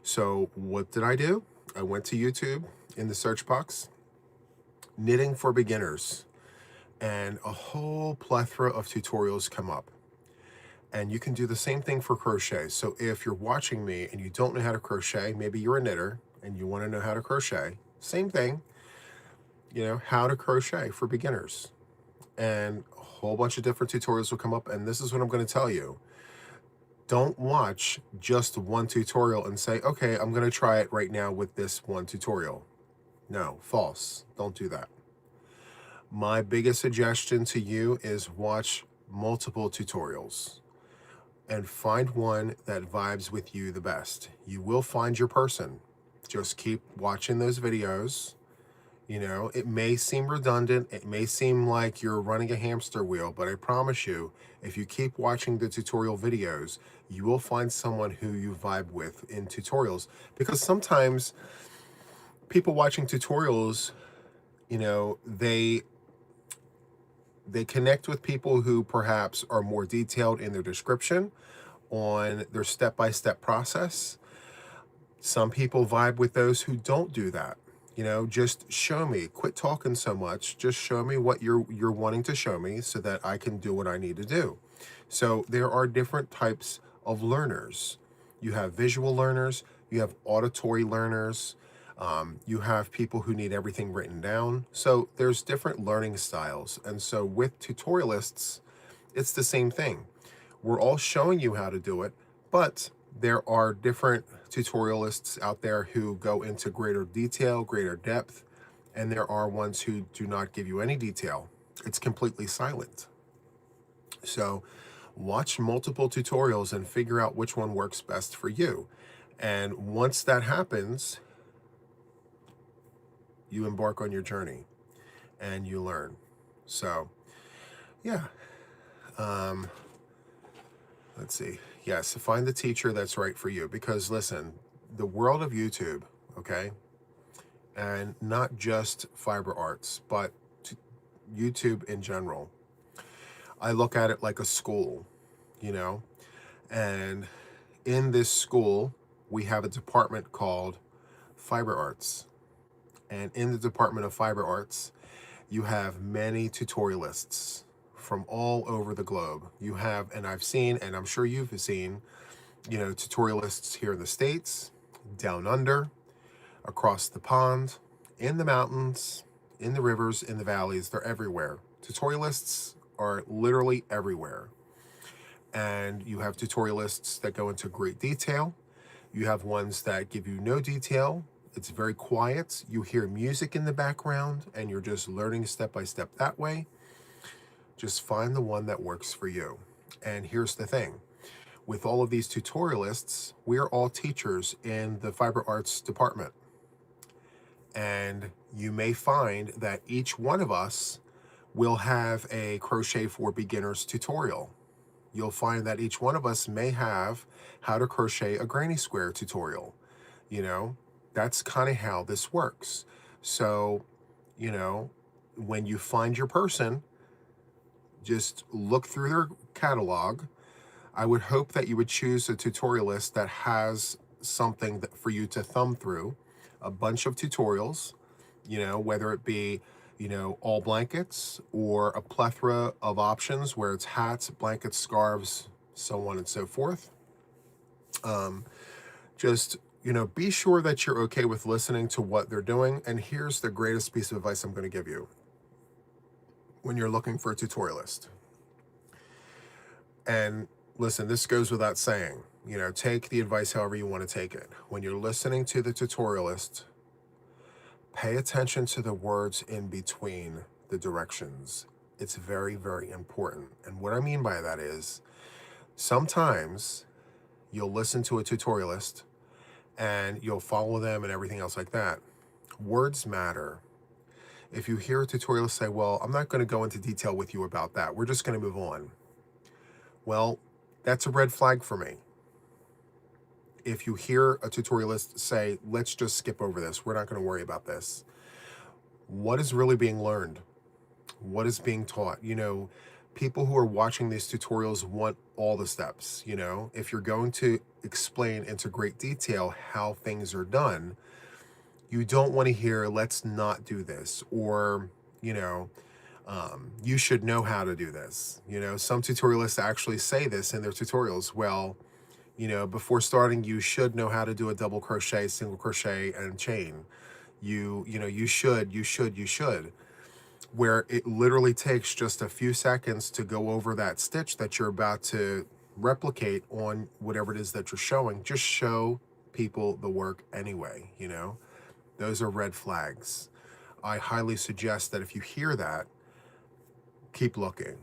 So what did I do? I went to YouTube in the search box, knitting for beginners, and a whole plethora of tutorials come up. And you can do the same thing for crochet. So if you're watching me and you don't know how to crochet, maybe you're a knitter and you want to know how to crochet, same thing, you know, how to crochet for beginners. And a whole bunch of different tutorials will come up. And this is what I'm going to tell you. Don't watch just one tutorial and say, okay, I'm going to try it right now with this one tutorial. No, false. Don't do that. My biggest suggestion to you is watch multiple tutorials and find one that vibes with you the best. You will find your person. Just keep watching those videos. You know, it may seem redundant, it may seem like you're running a hamster wheel, but I promise you, if you keep watching the tutorial videos, you will find someone who you vibe with in tutorials. Because sometimes people watching tutorials, you know, they connect with people who perhaps are more detailed in their description on their step-by-step process. Some people vibe with those who don't do that. You know, just show me. Quit talking so much. Just show me what you're wanting to show me so that I can do what I need to do. So there are different types of learners. You have visual learners. You have auditory learners. You have people who need everything written down. So there's different learning styles. And so with tutorialists, it's the same thing. We're all showing you how to do it, but there are different tutorialists out there who go into greater detail, greater depth, and there are ones who do not give you any detail. It's completely silent. So watch multiple tutorials and figure out which one works best for you. And once that happens, you embark on your journey and you learn. So yeah. Let's see. Yes, find the teacher that's right for you. Because listen, the world of YouTube, okay, and not just fiber arts, but YouTube in general, I look at it like a school, you know, and in this school, we have a department called fiber arts. And in the department of fiber arts, you have many tutorialists from all over the globe. You have, and I've seen, and I'm sure you've seen, you know, tutorialists here in the States, down under, across the pond, in the mountains, in the rivers, in the valleys. They're everywhere. Tutorialists are literally everywhere. And you have tutorialists that go into great detail. You have ones that give you no detail. It's very quiet. You hear music in the background and you're just learning step by step that way. Just find the one that works for you. And here's the thing. With all of these tutorialists, we're all teachers in the fiber arts department. And you may find that each one of us will have a crochet for beginners tutorial. You'll find that each one of us may have how to crochet a granny square tutorial. You know, that's kind of how this works. So, you know, when you find your person, just look through their catalog. I would hope that you would choose a tutorialist that has something that for you to thumb through, a bunch of tutorials, whether it be, all blankets or a plethora of options where it's hats, blankets, scarves, so on and so forth. Just, be sure that you're okay with listening to what they're doing. And here's the greatest piece of advice I'm going to give you when you're looking for a tutorialist. And listen, this goes without saying, take the advice however you want to take it. When you're listening to the tutorialist, pay attention to the words in between the directions. It's very, very important. And what I mean by that is sometimes you'll listen to a tutorialist and you'll follow them and everything else like that. Words matter. If you hear a tutorialist say, well, I'm not going to go into detail with you about that, we're just going to move on. Well, that's a red flag for me. If you hear a tutorialist say, let's just skip over this, we're not going to worry about this. What is really being learned? What is being taught? People who are watching these tutorials want all the steps. If you're going to explain into great detail how things are done, you don't want to hear, let's not do this, or, you should know how to do this. Some tutorialists actually say this in their tutorials. Well, before starting, you should know how to do a double crochet, single crochet, and chain. You should. Where it literally takes just a few seconds to go over that stitch that you're about to replicate on whatever it is that you're showing. Just show people the work anyway, Those are red flags. I highly suggest that if you hear that, keep looking,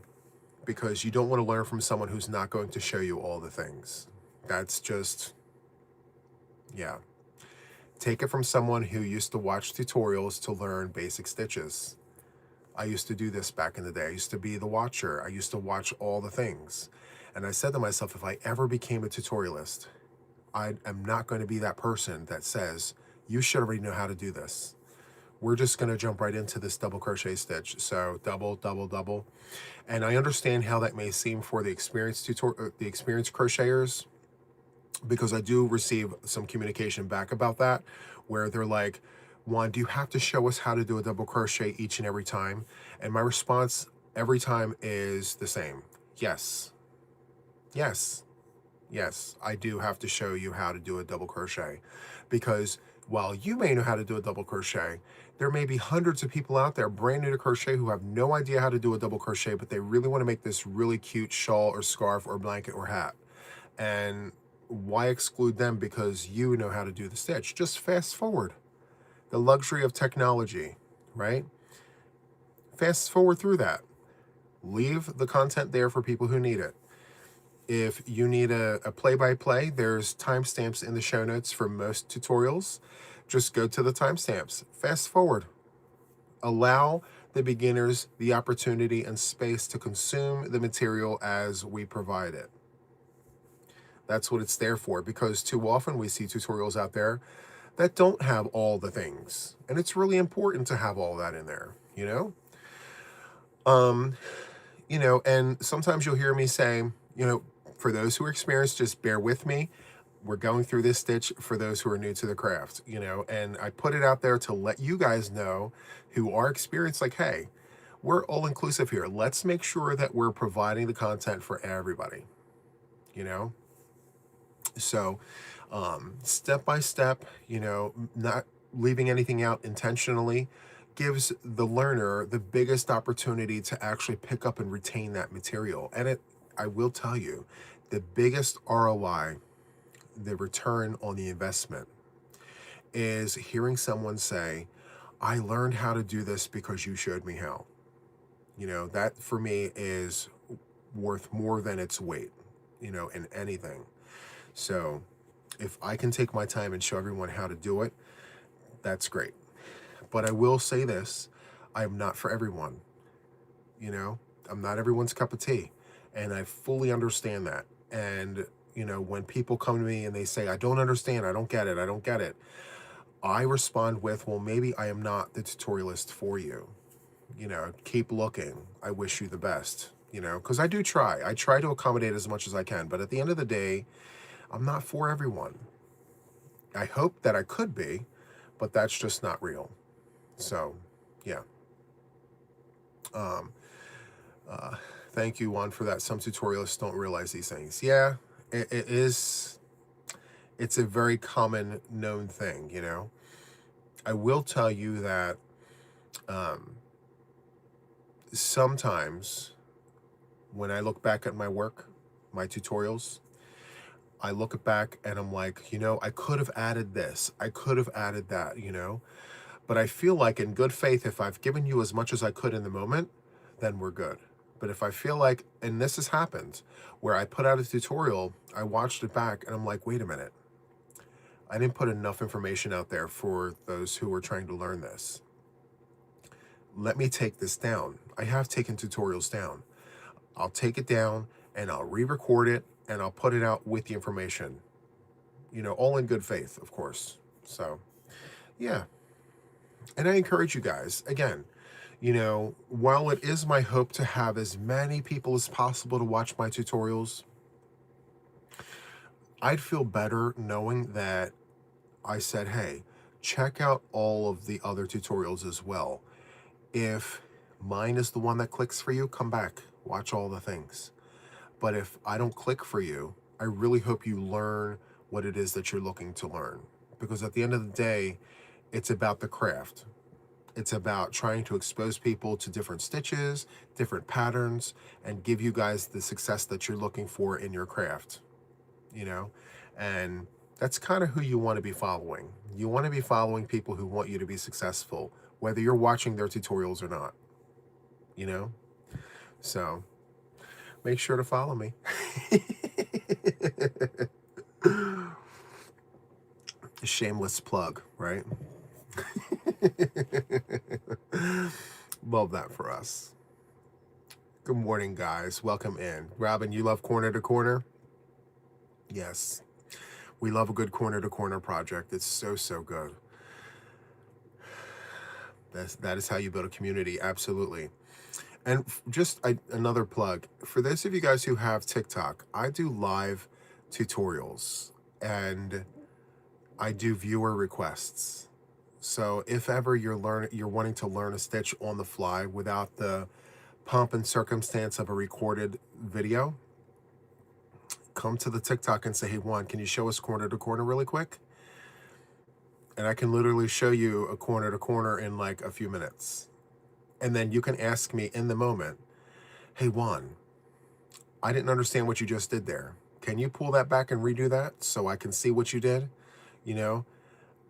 because you don't want to learn from someone who's not going to show you all the things. That's just, yeah. Take it from someone who used to watch tutorials to learn basic stitches. I used to do this back in the day. I used to be the watcher. I used to watch all the things. And I said to myself, if I ever became a tutorialist, I am not going to be that person that says, you should already know how to do this. We're just going to jump right into this double crochet stitch. So double, double, double. And I understand how that may seem for the experienced crocheters, because I do receive some communication back about that, where they're like, Juan, do you have to show us how to do a double crochet each and every time? And my response every time is the same. Yes. Yes. Yes, I do have to show you how to do a double crochet, because while you may know how to do a double crochet, there may be hundreds of people out there brand new to crochet who have no idea how to do a double crochet, but they really want to make this really cute shawl or scarf or blanket or hat. And why exclude them because you know how to do the stitch? Just fast forward. The luxury of technology, right? Fast forward through that. Leave the content there for people who need it. If you need a play-by-play, there's timestamps in the show notes for most tutorials. Just go to the timestamps. Fast forward. Allow the beginners the opportunity and space to consume the material as we provide it. That's what it's there for, because too often we see tutorials out there that don't have all the things. And it's really important to have all that in there, and sometimes you'll hear me say, for those who are experienced, just bear with me. We're going through this stitch for those who are new to the craft, and I put it out there to let you guys know who are experienced, like, hey, we're all inclusive here. Let's make sure that we're providing the content for everybody, So, step by step, not leaving anything out intentionally, gives the learner the biggest opportunity to actually pick up and retain that material. And I will tell you, the biggest ROI, the return on the investment, is hearing someone say, I learned how to do this because you showed me how. That for me is worth more than its weight, in anything. So if I can take my time and show everyone how to do it, that's great. But I will say this, I am not for everyone. I'm not everyone's cup of tea. And I fully understand that. And, when people come to me and they say, I don't understand, I don't get it, I respond with, well, maybe I am not the tutorialist for you. Keep looking. I wish you the best, because I do try. I try to accommodate as much as I can. But at the end of the day, I'm not for everyone. I hope that I could be, but that's just not real. So, yeah. Um, uh, Thank you, Juan, for that. Some tutorialists don't realize these things. Yeah, it is. It's a very common known thing, you know. I will tell you that um, sometimes when I look back at my work, my tutorials, I look back and I'm like, I could have added this, I could have added that, But I feel like in good faith, if I've given you as much as I could in the moment, then we're good. But if I feel like, and this has happened, where I put out a tutorial, I watched it back and I'm like, wait a minute, I didn't put enough information out there for those who are trying to learn this. Let me take this down. I have taken tutorials down. I'll take it down and I'll re-record it and I'll put it out with the information, all in good faith, of course. So, yeah. And I encourage you guys, again, while it is my hope to have as many people as possible to watch my tutorials, I'd feel better knowing that I said, hey, check out all of the other tutorials as well. If mine is the one that clicks for you, come back, watch all the things. But if I don't click for you, I really hope you learn what it is that you're looking to learn. Because at the end of the day, it's about the craft. It's about trying to expose people to different stitches, different patterns, and give you guys the success that you're looking for in your craft, And that's kind of who you want to be following. You want to be following people who want you to be successful, whether you're watching their tutorials or not, So make sure to follow me. Shameless plug, right? Love that for us. Good morning, guys. Welcome in. Robin, you love Corner to Corner? Yes. We love a good Corner to Corner project. It's so, so good. That is how you build a community. Absolutely. And just another plug. For those of you guys who have TikTok, I do live tutorials and I do viewer requests. So if ever you're wanting to learn a stitch on the fly without the pomp and circumstance of a recorded video, come to the TikTok and say, hey, Juan, can you show us corner to corner really quick? And I can literally show you a corner to corner in like a few minutes. And then you can ask me in the moment, hey, Juan, I didn't understand what you just did there. Can you pull that back and redo that so I can see what you did?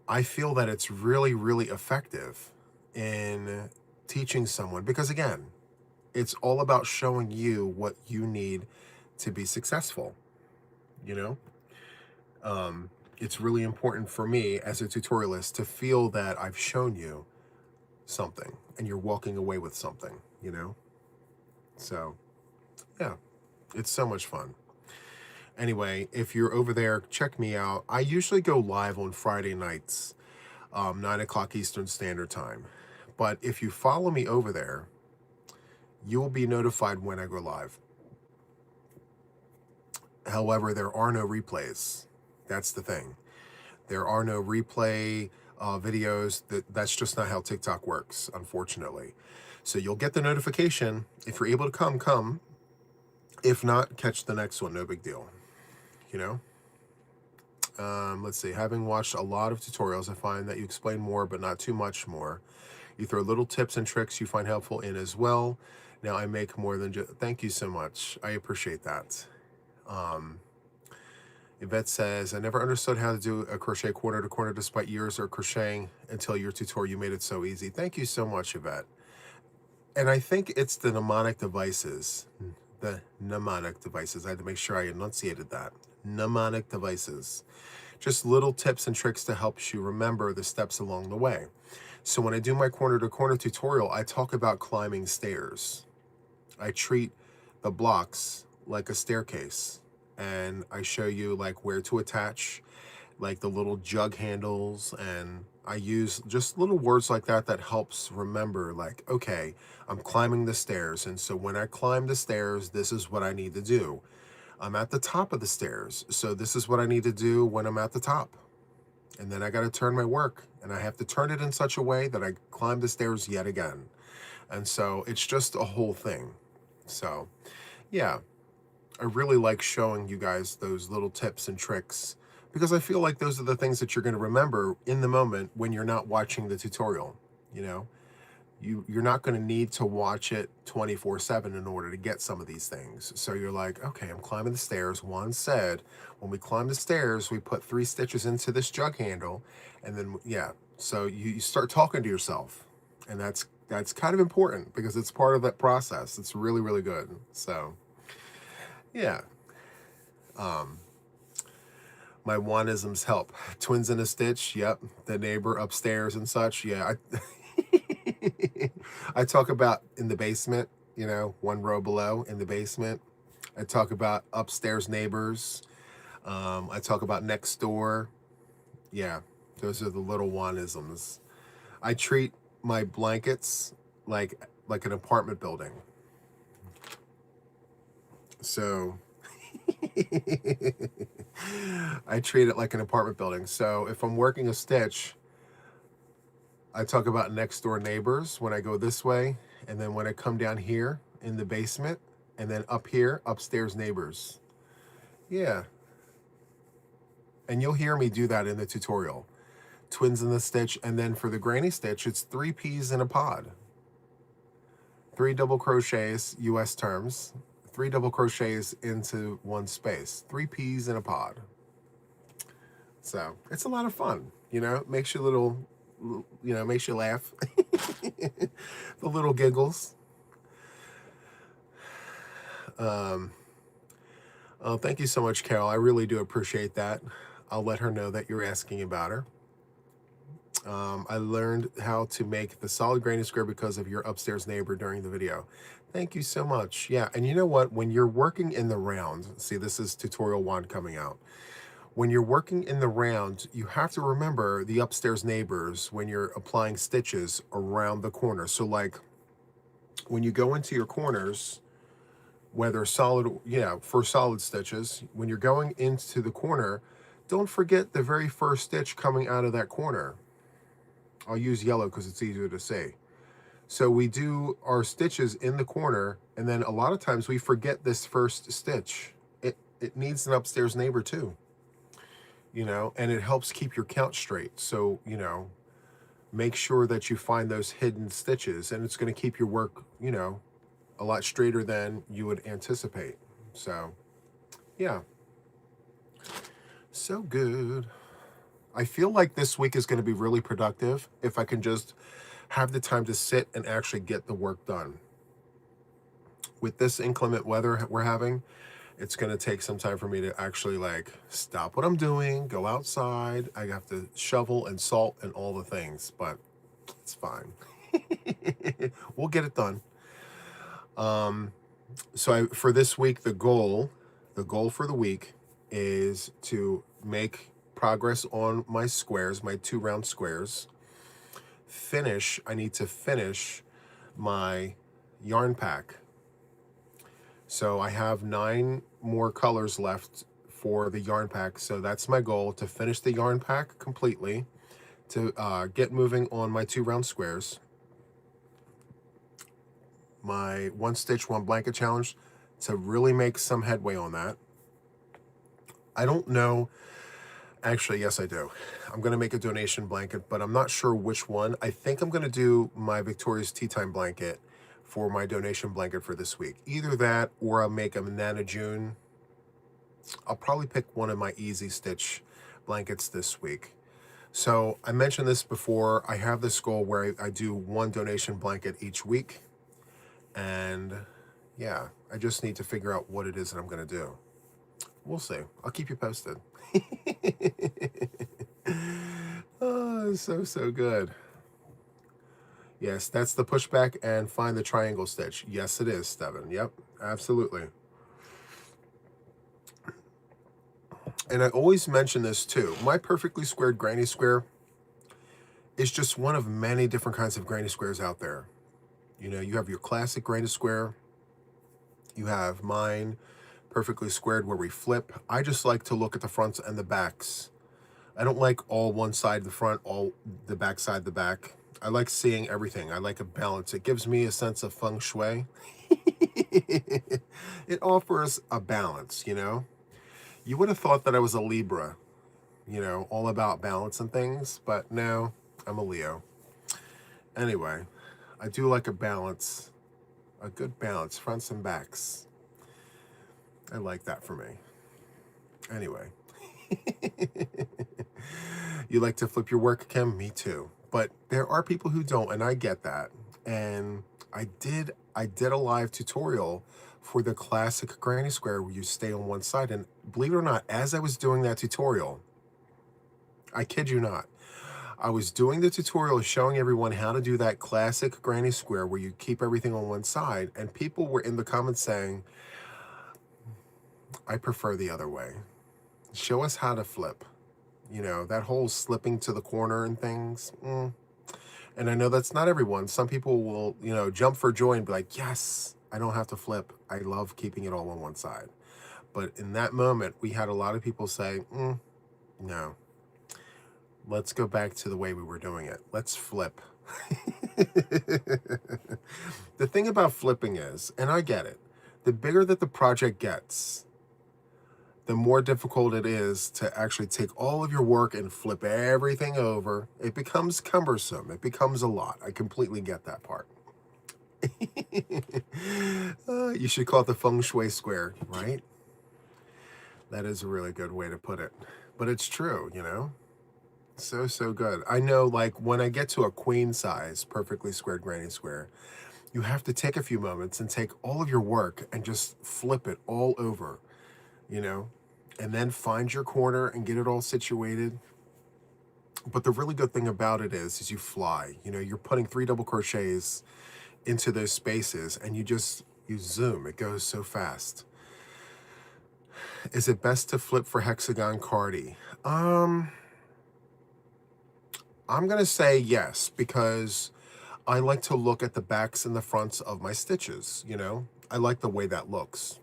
I feel that it's really, really effective in teaching someone because, again, it's all about showing you what you need to be successful, It's really important for me as a tutorialist to feel that I've shown you something and you're walking away with something, So, yeah, it's so much fun. Anyway, if you're over there, check me out. I usually go live on Friday nights, 9 o'clock Eastern Standard Time. But if you follow me over there, you will be notified when I go live. However, there are no replays. That's the thing. There are no replay videos. That's just not how TikTok works, unfortunately. So you'll get the notification. If you're able to come. If not, catch the next one. No big deal. Let's see. Having watched a lot of tutorials, I find that you explain more, but not too much more. You throw little tips and tricks you find helpful in as well. Now I make more than just... Thank you so much. I appreciate that. Yvette says, I never understood how to do a crochet corner to corner despite years of crocheting until your tutorial. You made it so easy. Thank you so much, Yvette. And I think it's the mnemonic devices. The mnemonic devices. I had to make sure I enunciated that. Mnemonic devices. Just little tips and tricks to help you remember the steps along the way. So when I do my corner to corner tutorial, I talk about climbing stairs. I treat the blocks like a staircase. And I show you like where to attach, like the little jug handles, and I use just little words like that that helps remember, like, okay, I'm climbing the stairs, and so when I climb the stairs, this is what I need to do. I'm at the top of the stairs, so this is what I need to do when I'm at the top. And then I got to turn my work and I have to turn it in such a way that I climb the stairs yet again. And so it's just a whole thing. So yeah, I really like showing you guys those little tips and tricks because I feel like those are the things that you're going to remember in the moment when you're not watching the tutorial. You know, you're not going to need to watch it 24/7 in order to get some of these things. So you're like, okay, I'm climbing the stairs. Juan said when we climb the stairs, we put 3 stitches into this jug handle, and then yeah. So you start talking to yourself, and that's kind of important because it's part of that process. It's really, really good. So yeah. My Oneisms help. Twins in a stitch. Yep. The neighbor upstairs and such. Yeah. I talk about in the basement, you know, 1 row below in the basement. I talk about upstairs neighbors. I talk about next door. Yeah. Those are the little Oneisms. I treat my blankets like an apartment building. So I treat it like an apartment building. So if I'm working a stitch, I talk about next door neighbors when I go this way. And then when I come down here in the basement, and then up here, upstairs neighbors. Yeah. And you'll hear me do that in the tutorial. Twins in the stitch. And then for the granny stitch, it's 3 peas in a pod. 3 double crochets, US terms. 3 double crochets into 1 space. 3 peas in a pod. So it's a lot of fun, you know, makes you makes you laugh. The little giggles. Oh, thank you so much, Carol. I really do appreciate that. I'll let her know that you're asking about her. I learned how to make the solid granny square because of your upstairs neighbor during the video. Thank you so much. Yeah, and you know what? When you're working in the round, see, this is tutorial 1 coming out. When you're working in the round, you have to remember the upstairs neighbors when you're applying stitches around the corner. So like when you go into your corners, whether solid, for solid stitches, when you're going into the corner, don't forget the very first stitch coming out of that corner. I'll use yellow because it's easier to see. So we do our stitches in the corner, and then a lot of times we forget this first stitch. It needs an upstairs neighbor too, and it helps keep your count straight. So, make sure that you find those hidden stitches, and it's going to keep your work, a lot straighter than you would anticipate. So, yeah. So good. I feel like this week is going to be really productive if I can just have the time to sit and actually get the work done. With this inclement weather we're having, it's going to take some time for me to actually stop what I'm doing, go outside. I have to shovel and salt and all the things, but it's fine. We'll get it done. So for this week, the goal for the week is to make progress on my squares, my 2 round squares. I need to finish my yarn pack. So I have 9 more colors left for the yarn pack. So that's my goal, to finish the yarn pack completely, to get moving on my 2 round squares. My 1 stitch, 1 blanket challenge, to really make some headway on that. I don't know. Actually, yes, I do. I'm going to make a donation blanket, but I'm not sure which one. I think I'm going to do my Victoria's Tea Time blanket for my donation blanket for this week. Either that, or I'll make a Nana June. I'll probably pick one of my easy stitch blankets this week. So I mentioned this before. I have this goal where I do 1 donation blanket each week. And yeah, I just need to figure out what it is that I'm going to do. We'll see. I'll keep you posted. Oh, so good. Yes, that's the pushback and find the triangle stitch. Yes, it is, Steven. Yep, absolutely. And I always mention this too. My perfectly squared granny square is just one of many different kinds of granny squares out there. You have your classic granny square. You have mine, perfectly squared, where we flip. I just like to look at the fronts and the backs I don't like all one side the front, all the back side the back. I like seeing everything. I like a balance. It gives me a sense of feng shui. It offers a balance, you know? You would have thought that I was a Libra, you know, all about balance and things, but no, I'm a Leo. Anyway, I do like a balance, a good balance, fronts and backs. I like that for me. Anyway, you like to flip your work, Kim? Me too. But there are people who don't, and I get that. And I did a live tutorial for the classic granny square where you stay on one side. And believe it or not, as I was doing that tutorial, I kid you not, I was doing the tutorial showing everyone how to do that classic granny square where you keep everything on one side, and people were in the comments saying, I prefer the other way. Show us how to flip. You know, that whole slipping to the corner and things. And I know that's not everyone. Some people will, you know, jump for joy and be like, yes, I don't have to flip. I love keeping it all on one side. But in that moment, we had a lot of people say, no, let's go back to the way we were doing it. Let's flip. The thing about flipping is, and I get it, the bigger that the project gets, the more difficult it is to actually take all of your work and flip everything over. It becomes cumbersome. It becomes a lot. I completely get that part. You should call it the feng shui square, right? That is a really good way to put it. But it's true, you know? So good. I know, like, when I get to a queen size, perfectly squared granny square, you have to take a few moments and take all of your work and just flip it all over, you know, and then find your corner and get it all situated. But the really good thing about it is you fly, you know, you're putting 3 double crochets into those spaces and you zoom. It goes so fast. Is it best to flip for hexagon cardi? I'm going to say yes, because I like to look at the backs and the fronts of my stitches, you know? I like the way that looks.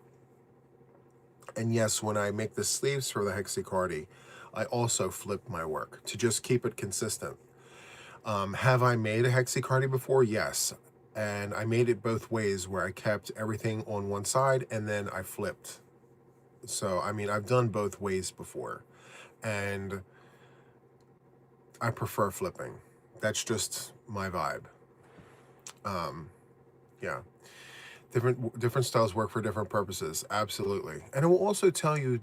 And yes, when I make the sleeves for the hexicardi, I also flip my work to just keep it consistent. Have I made a hexicardi before? Yes. And I made it both ways, where I kept everything on one side and then I flipped. So, I mean, I've done both ways before. And I prefer flipping. That's just my vibe. Yeah. Different styles work for different purposes. Absolutely. And it will also tell you,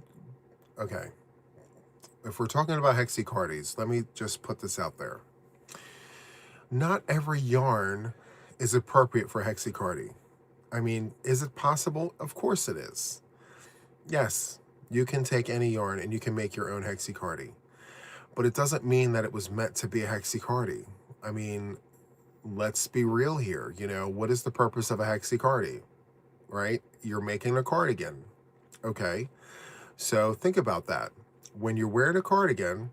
okay, if we're talking about hexicardis, let me just put this out there. Not every yarn is appropriate for hexicardi. I mean, is it possible? Of course it is. Yes, you can take any yarn and you can make your own hexicardi. But it doesn't mean that it was meant to be a hexicardi. I mean, let's be real here. You know, what is the purpose of a hexicardi, right? You're making a cardigan. Okay, so think about that. When you're wearing a cardigan,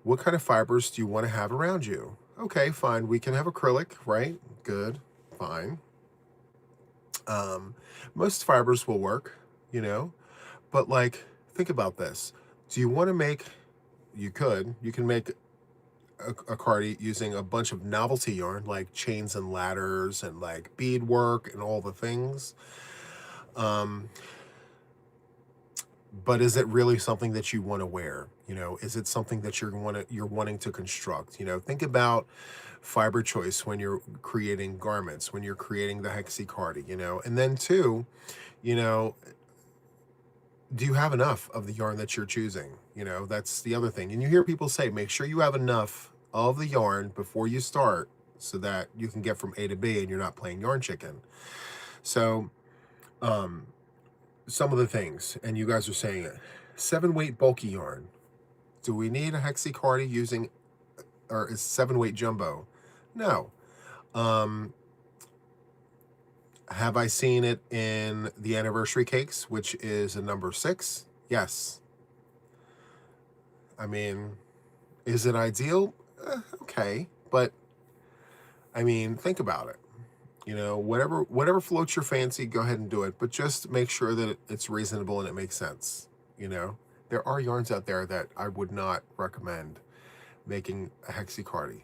what kind of fibers do you want to have around you? Okay, fine. We can have acrylic, right? Good, fine. Most fibers will work, you know, but like, think about this. Do you want to make, you can make a cardi using a bunch of novelty yarn like chains and ladders and like beadwork and all the things. But is it really something that you want to wear? You know, is it something that you're wanting to construct? You know, think about fiber choice when you're creating garments, when you're creating the hexicardi, you know. And then two, you know, do you have enough of the yarn that you're choosing? You know, that's the other thing. And you hear people say, make sure you have enough of the yarn before you start so that you can get from A to B and you're not playing yarn chicken. So, some of the things, and you guys are saying it, 7-weight bulky yarn. Do we need a hexicardi using, or is 7-weight jumbo? No. Have I seen it in the anniversary cakes, which is a number 6? Yes. I mean, is it ideal? Okay, but I mean, think about it. You know, whatever floats your fancy, go ahead and do it, but just make sure that it's reasonable and it makes sense. You know, there are yarns out there that I would not recommend making a hexacardy.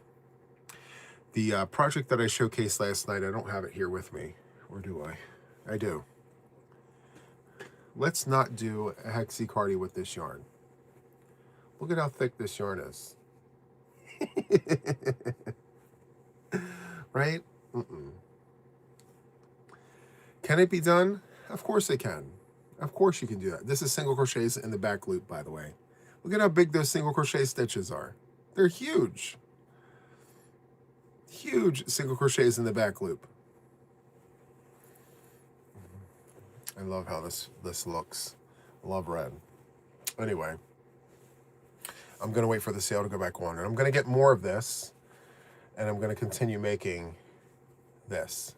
The project that I showcased last night, I don't have it here with me. Or do I? I do. Let's not do a hexacardy with this yarn. Look at how thick this yarn is. Right? Can it be done? Of course it can. Of course you can do that. This is single crochets in the back loop, by the way. Look at how big those single crochet stitches are. They're huge. Huge single crochets in the back loop. I love how this looks. Love red. Anyway, I'm going to wait for the sale to go back on. And I'm going to get more of this. And I'm going to continue making this.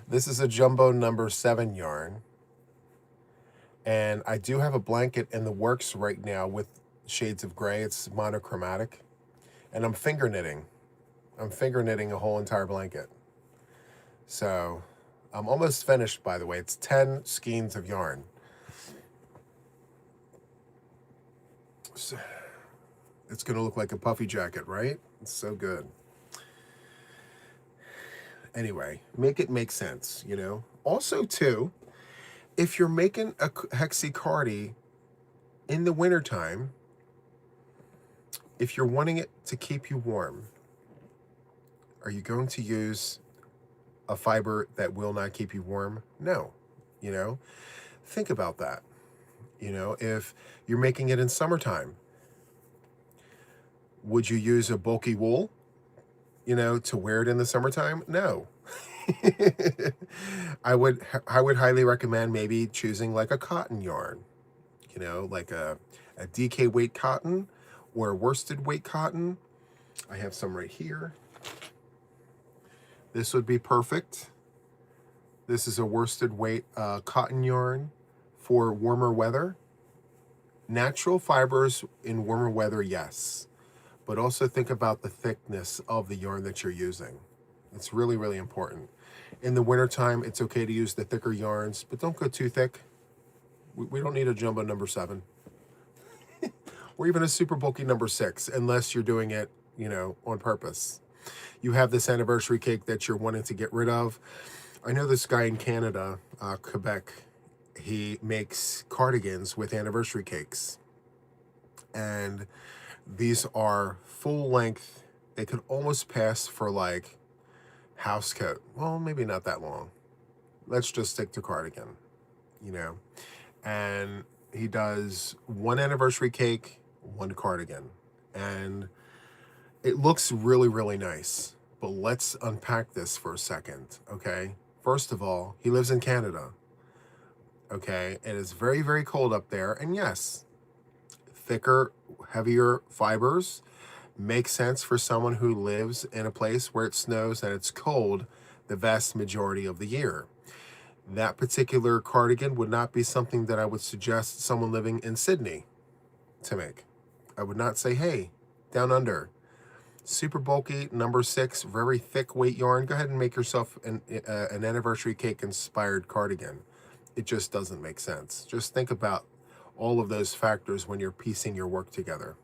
This is a jumbo number 7 yarn. And I do have a blanket in the works right now with shades of gray. It's monochromatic. And I'm finger knitting. I'm finger knitting a whole entire blanket. So I'm almost finished, by the way. It's 10 skeins of yarn. So it's going to look like a puffy jacket, right? It's so good. Anyway, make it make sense, you know? Also, too, if you're making a hexacardy in the wintertime, if you're wanting it to keep you warm, are you going to use a fiber that will not keep you warm? No, you know? Think about that. You know, if you're making it in summertime, would you use a bulky wool, you know, to wear it in the summertime? No. I would highly recommend maybe choosing like a cotton yarn, you know, like a DK weight cotton or a worsted weight cotton. I have some right here. This would be perfect. This is a worsted weight cotton yarn for warmer weather. Natural fibers in warmer weather, yes. But also think about the thickness of the yarn that you're using. It's really, really important. In the wintertime, it's okay to use the thicker yarns, but don't go too thick. We don't need a jumbo number 7. Or even a super bulky number 6, unless you're doing it, you know, on purpose. You have this anniversary cake that you're wanting to get rid of. I know this guy in Canada, Quebec, he makes cardigans with anniversary cakes. And these are full length. They could almost pass for like house coat. Well, maybe not that long. Let's just stick to cardigan, you know. And he does 1 anniversary cake, 1 cardigan. And it looks really, really nice. But let's unpack this for a second, okay? First of all, he lives in Canada, okay? It is very, very cold up there. And yes, thicker, heavier fibers make sense for someone who lives in a place where it snows and it's cold the vast majority of the year. That particular cardigan would not be something that I would suggest someone living in Sydney to make. I would not say, hey, down under, super bulky, number 6, very thick weight yarn, go ahead and make yourself an anniversary cake inspired cardigan. It just doesn't make sense. Just think about all of those factors when you're piecing your work together.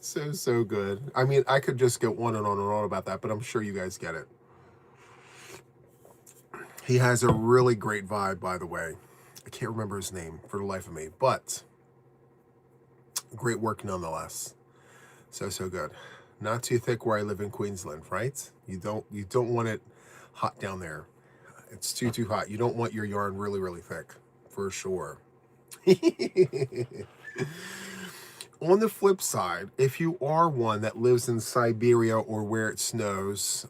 So good. I mean, I could just go on and on and on about that, but I'm sure you guys get it. He has a really great vibe, by the way. I can't remember his name for the life of me, but great work nonetheless. So good. Not too thick where I live in Queensland, right? You don't want it hot down there. It's too hot. You don't want your yarn really, really thick, for sure. On the flip side, if you are one that lives in Siberia or where it snows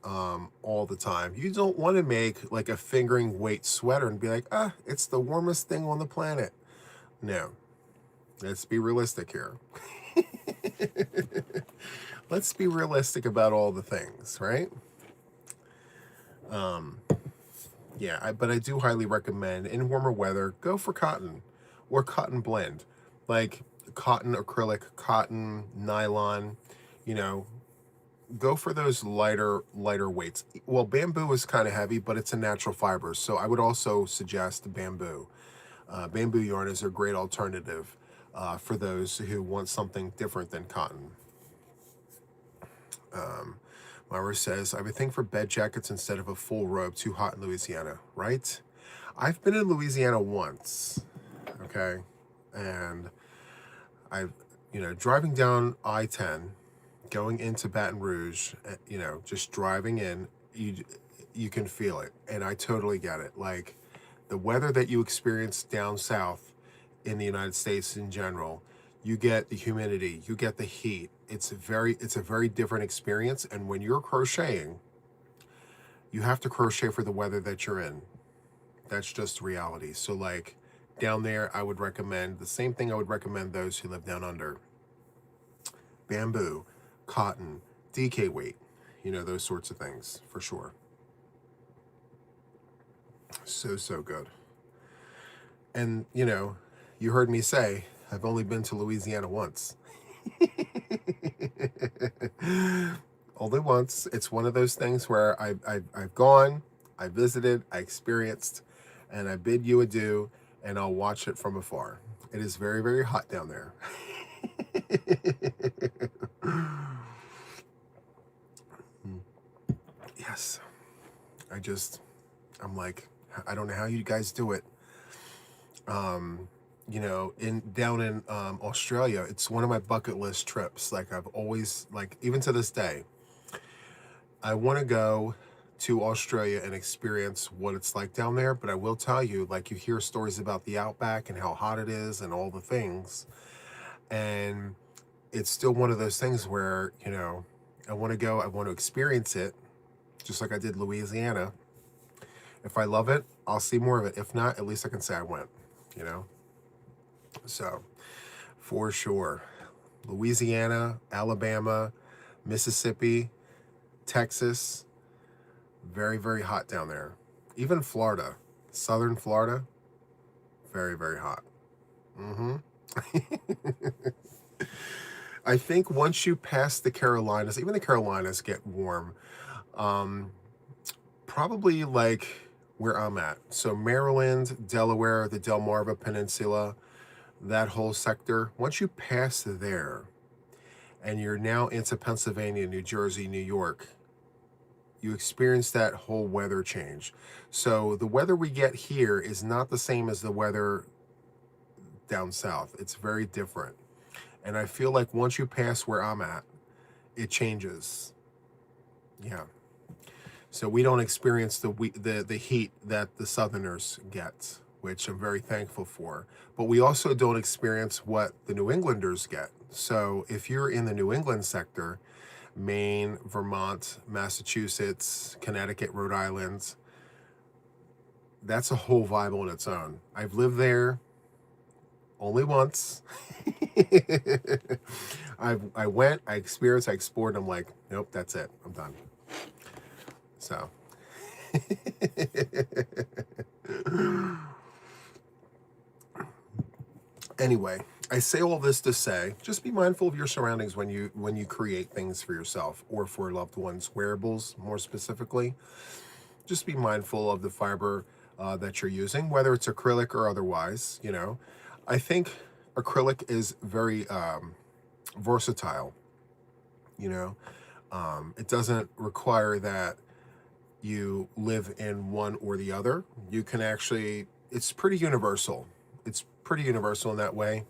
all the time, you don't want to make like a fingering weight sweater and be like, it's the warmest thing on the planet. No. Let's be realistic here. Let's be realistic about all the things, right? Yeah, but I do highly recommend in warmer weather, go for cotton or cotton blend. Like cotton acrylic, cotton nylon, you know, go for those lighter weights. Well, bamboo is kind of heavy, but it's a natural fiber, so I would also suggest bamboo. Bamboo yarn is a great alternative for those who want something different than cotton. Myra says, I would think for bed jackets instead of a full robe, too hot in Louisiana, right? I've been in Louisiana once, okay? And I've, driving down I-10, going into Baton Rouge, just driving in, you can feel it. And I totally get it. Like, the weather that you experience down south in the United States in general, you get the humidity, you get the heat. It's a very different experience. And when you're crocheting, you have to crochet for the weather that you're in. That's just reality. So like down there, I would recommend the same thing I would recommend those who live down under. Bamboo, cotton, DK weight, those sorts of things for sure. So good. And, you heard me say, I've only been to Louisiana once. Only once. It's one of those things where I've gone, I visited, I experienced, and I bid you adieu, and I'll watch it from afar. It is very, very hot down there. Yes. I'm like, I don't know how you guys do it. Down in Australia, it's one of my bucket list trips. Like I've always, like even to this day, I want to go to Australia and experience what it's like down there. But I will tell you, like you hear stories about the outback and how hot it is and all the things. And it's still one of those things where, I want to go, I want to experience it, just like I did Louisiana. If I love it, I'll see more of it. If not, at least I can say I went, So, for sure, Louisiana, Alabama, Mississippi, Texas, very, very hot down there. Even Florida, southern Florida, very, very hot. I think once you pass the Carolinas, even the Carolinas get warm. Probably like where I'm at. So Maryland, Delaware, the Delmarva Peninsula, that whole sector. Once you pass there and you're now into Pennsylvania, New Jersey, New York, you experience that whole weather change. So the weather we get here is not the same as the weather down south. It's very different. And I feel like once you pass where I'm at, it changes. Yeah. So we don't experience the heat that the Southerners get, which I'm very thankful for. But we also don't experience what the New Englanders get. So if you're in the New England sector, Maine, Vermont, Massachusetts, Connecticut, Rhode Island, that's a whole vibe on its own. I've lived there only once. I went, I experienced, I explored, and I'm like, nope, that's it. I'm done. So. Anyway, I say all this to say, just be mindful of your surroundings when you create things for yourself or for loved ones, wearables more specifically. Just be mindful of the fiber that you're using, whether it's acrylic or otherwise. I think acrylic is very versatile. It doesn't require that you live in one or the other. You can actually, it's pretty universal. It's pretty universal in that way.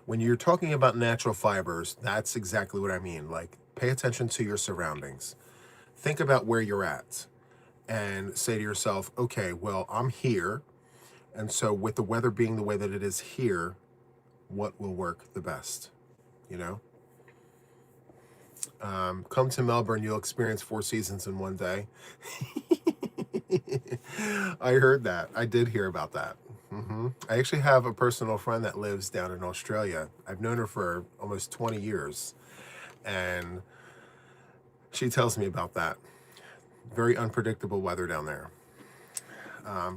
When you're talking about natural fibers, that's exactly what I mean. Like, pay attention to your surroundings. Think about where you're at and say to yourself, okay, well, I'm here. And so with the weather being the way that it is here, what will work the best? Come to Melbourne, you'll experience 4 seasons in one day. I heard that. I did hear about that. I actually have a personal friend that lives down in Australia. I've known her for almost 20 years, and she tells me about that. Very unpredictable weather down there.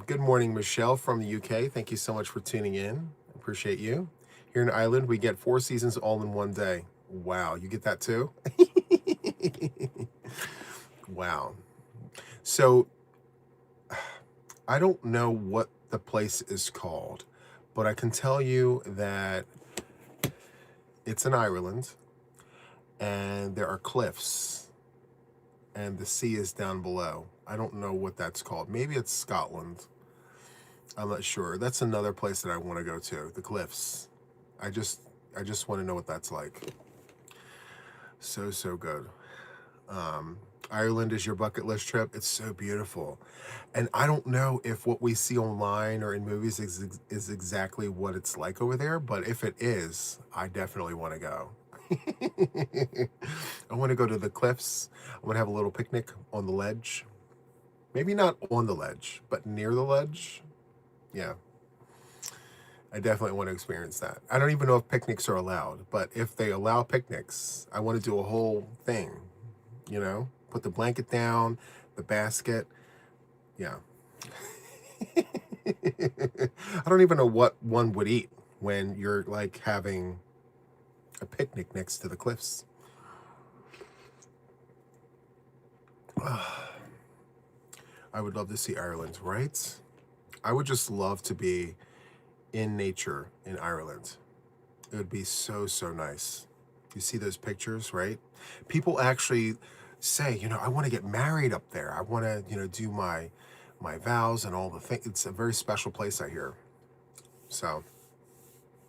Good morning, Michelle from the UK. Thank you so much for tuning in. Appreciate you. Here in Ireland, we get 4 seasons all in one day. Wow, you get that too? Wow. So I don't know what the place is called, but I can tell you that it's in Ireland and there are cliffs and the sea is down below. I don't know what that's called. Maybe it's Scotland. I'm not sure. That's another place that I want to go to, the cliffs. I just want to know what that's like. So good. Ireland is your bucket list trip. It's so beautiful. And I don't know if what we see online or in movies is exactly what it's like over there, but if it is, I definitely want to go. I want to go to the cliffs. I want to have a little picnic on the ledge. Maybe not on the ledge, but near the ledge. Yeah. I definitely want to experience that. I don't even know if picnics are allowed, but if they allow picnics, I want to do a whole thing, put the blanket down, the basket. Yeah. I don't even know what one would eat when you're like having a picnic next to the cliffs. I would love to see Ireland, right? I would just love to be in nature in Ireland. It would be so nice. You see those pictures, right? People actually say, I want to get married up there. I want to, do my vows and all the things. It's a very special place, I hear. So,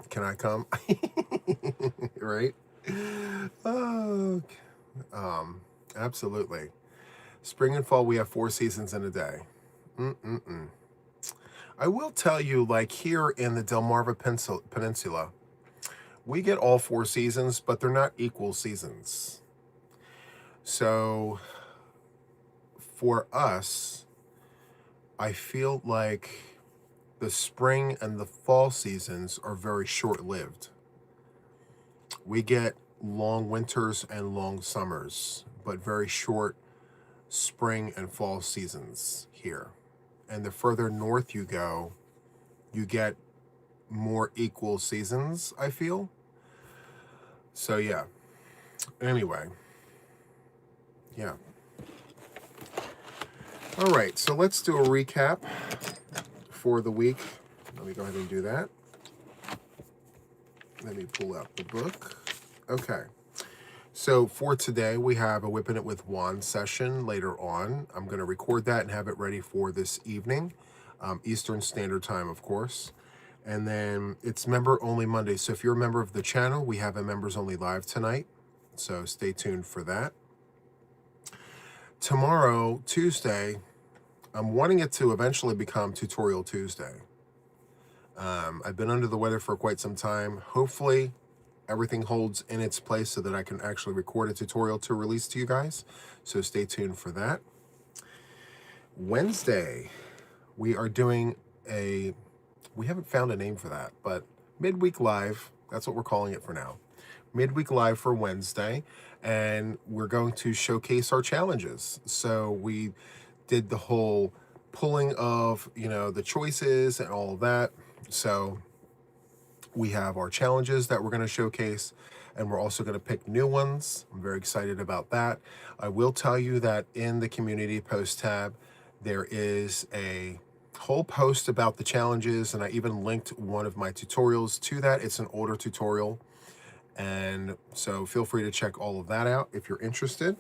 can I come? Right? Oh, absolutely. Spring and fall, we have 4 seasons in a day. I will tell you, like here in the Delmarva Peninsula, we get all 4 seasons, but they're not equal seasons. So for us, I feel like the spring and the fall seasons are very short-lived. We get long winters and long summers, but very short spring and fall seasons here. And the further north you go, you get more equal seasons, I feel. So yeah. Anyway. Yeah. All right, so let's do a recap for the week. Let me go ahead and do that. Let me pull out the book. Okay. So for today, we have a Whipping It with Juan session later on. I'm going to record that and have it ready for this evening, Eastern Standard Time, of course. And then it's member only Monday. So if you're a member of the channel, we have a members only live tonight. So stay tuned for that. Tomorrow, Tuesday, I'm wanting it to eventually become Tutorial Tuesday. I've been under the weather for quite some time. Hopefully everything holds in its place so that I can actually record a tutorial to release to you guys. So stay tuned for that. Wednesday, we are doing we haven't found a name for that, but midweek live, that's what we're calling it for now. Midweek live for Wednesday, and we're going to showcase our challenges. So we did the whole pulling of, the choices and all of that. So we have our challenges that we're going to showcase, and we're also going to pick new ones. I'm very excited about that. I will tell you that in the community post tab, there is a whole post about the challenges, and I even linked one of my tutorials to that. It's an older tutorial, and so feel free to check all of that out if you're interested.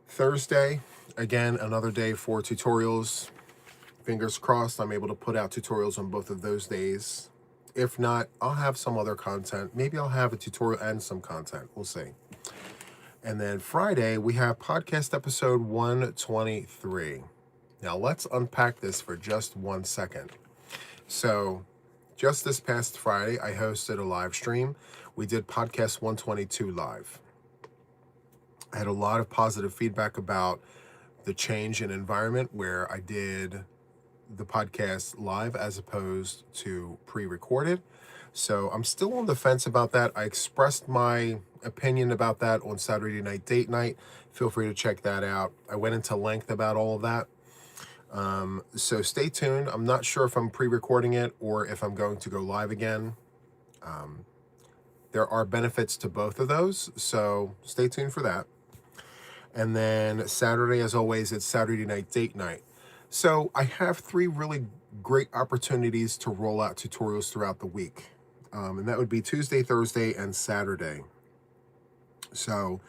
Thursday, again, another day for tutorials. Fingers crossed I'm able to put out tutorials on both of those days. If not, I'll have some other content. Maybe I'll have a tutorial and some content. We'll see. And then Friday, we have podcast episode 123. Now, let's unpack this for just 1 second. So, just this past Friday, I hosted a live stream. We did podcast 122 live. I had a lot of positive feedback about the change in environment where I did the podcast live as opposed to pre-recorded. So I'm still on the fence about that. I expressed my opinion about that on Saturday Night Date Night. Feel free to check that out. I went into length about all of that. So stay tuned. I'm not sure if I'm pre-recording it or if I'm going to go live again. There are benefits to both of those, so stay tuned for that. And then Saturday, as always, it's Saturday night date night. So I have 3 really great opportunities to roll out tutorials throughout the week. And that would be Tuesday, Thursday, and Saturday. So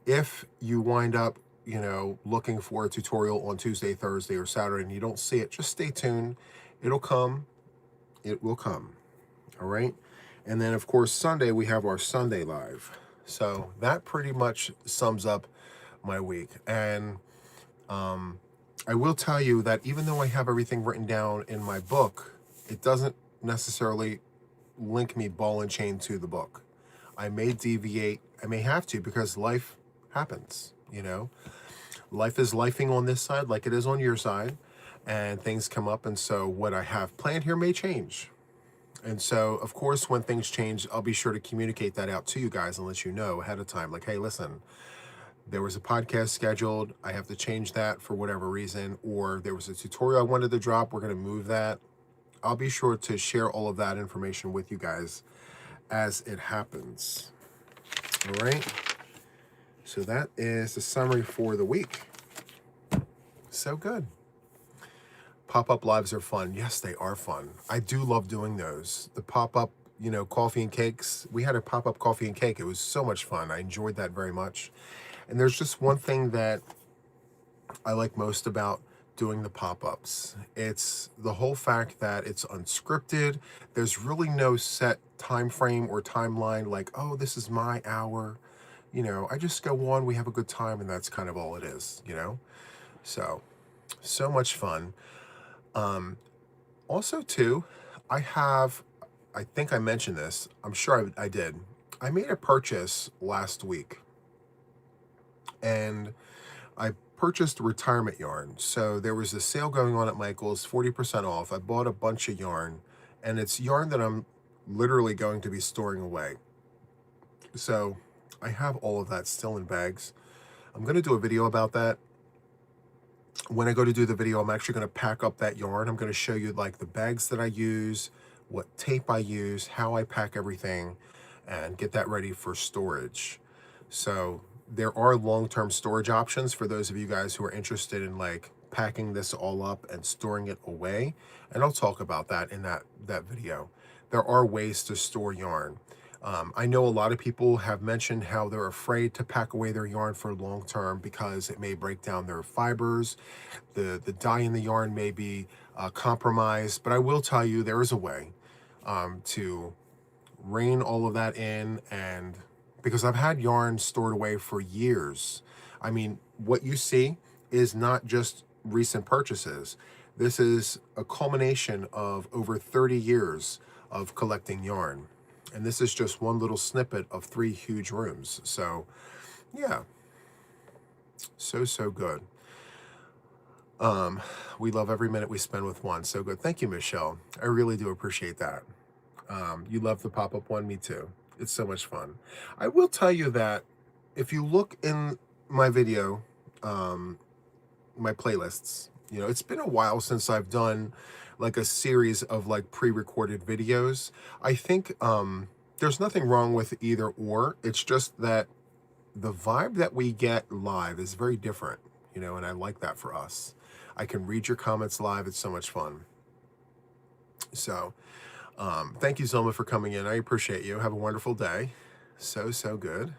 if you wind up, looking for a tutorial on Tuesday, Thursday, or Saturday, and you don't see it, just stay tuned. It'll come. It will come. All right. And then, of course, Sunday, we have our Sunday live. So that pretty much sums up my week. And I will tell you that even though I have everything written down in my book, it doesn't necessarily link me ball and chain to the book. I may deviate. I may have to, because life happens, Life is lifing on this side like it is on your side, and things come up. And so what I have planned here may change. And so, of course, when things change, I'll be sure to communicate that out to you guys and let you know ahead of time. Like, hey, listen, there was a podcast scheduled. I have to change that for whatever reason. Or there was a tutorial I wanted to drop. We're going to move that. I'll be sure to share all of that information with you guys as it happens. All right. So that is the summary for the week. So good. Pop-up lives are fun. Yes, they are fun. I do love doing those. The pop-up, coffee and cakes. We had a pop-up coffee and cake. It was so much fun. I enjoyed that very much. And there's just one thing that I like most about doing the pop-ups. It's the whole fact that it's unscripted. There's really no set time frame or timeline like, oh, this is my hour. I just go on, we have a good time, and that's kind of all it is, So much fun. Also, too, I think I mentioned this. I'm sure I did. I made a purchase last week, and I purchased retirement yarn. So there was a sale going on at Michael's, 40% off. I bought a bunch of yarn, and it's yarn that I'm literally going to be storing away. So I have all of that still in bags. I'm going to do a video about that. When I go to do the video, I'm actually going to pack up that yarn. I'm going to show you like the bags that I use, what tape I use, how I pack everything, and get that ready for storage. So there are long-term storage options for those of you guys who are interested in like packing this all up and storing it away. And I'll talk about that in that video. There are ways to store yarn. I know a lot of people have mentioned how they're afraid to pack away their yarn for long term because it may break down their fibers. The dye in the yarn may be compromised, but I will tell you there is a way to rein all of that in. And because I've had yarn stored away for years. I mean, what you see is not just recent purchases. This is a culmination of over 30 years of collecting yarn. And this is just one little snippet of 3 huge rooms. So, yeah. So good. We love every minute we spend with Juan. So good. Thank you, Michelle. I really do appreciate that. You love the pop-up one. Me too. It's so much fun. I will tell you that if you look in my video, my playlists, it's been a while since I've done like a series of like pre-recorded videos. I think there's nothing wrong with either or. It's just that the vibe that we get live is very different, and I like that for us. I can read your comments live. It's so much fun. So thank you, Zelma, for coming in. I appreciate you. Have a wonderful day. So good.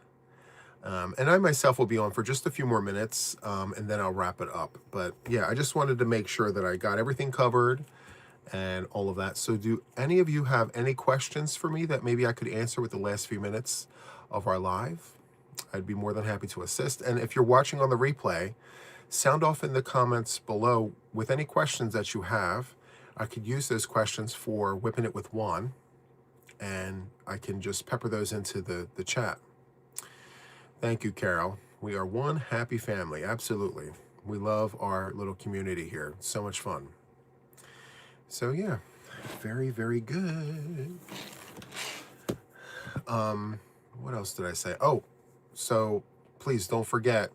And I myself will be on for just a few more minutes, and then I'll wrap it up. But yeah, I just wanted to make sure that I got everything covered and all of that. So do any of you have any questions for me that maybe I could answer with the last few minutes of our live? I'd be more than happy to assist. And if you're watching on the replay, sound off in the comments below with any questions that you have. I could use those questions for Whipping It with Juan, and I can just pepper those into the chat. Thank you, Carol. We are one happy family. Absolutely. We love our little community here. So much fun. So yeah, very, very good. What else did I say? Oh, so please don't forget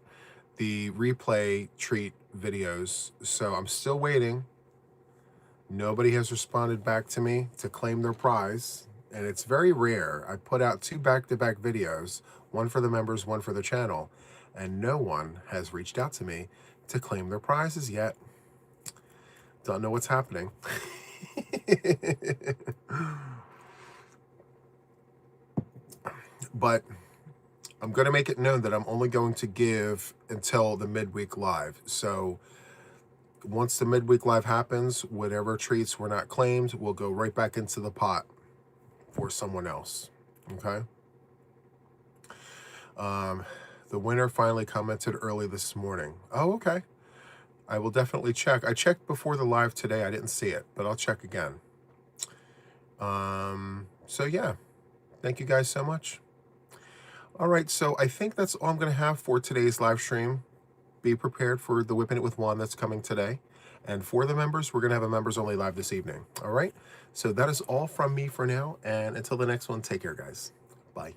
the replay treat videos. So I'm still waiting. Nobody has responded back to me to claim their prize. and it's very rare. I put out 2 back-to-back videos, one for the members, one for the channel, and no one has reached out to me to claim their prizes yet. Don't know what's happening. But I'm going to make it known that I'm only going to give until the midweek live. So once the midweek live happens, whatever treats were not claimed will go right back into the pot for someone else. Okay. The winner finally commented early this morning. Oh, okay. I will definitely check. I checked before the live today. I didn't see it, but I'll check again. So yeah, thank you guys so much. All right, so I think that's all I'm going to have for today's live stream. Be prepared for the Whipping It with Juan that's coming today. And for the members, we're going to have a members only live this evening. All right, so that is all from me for now. And until the next one, take care, guys. Bye.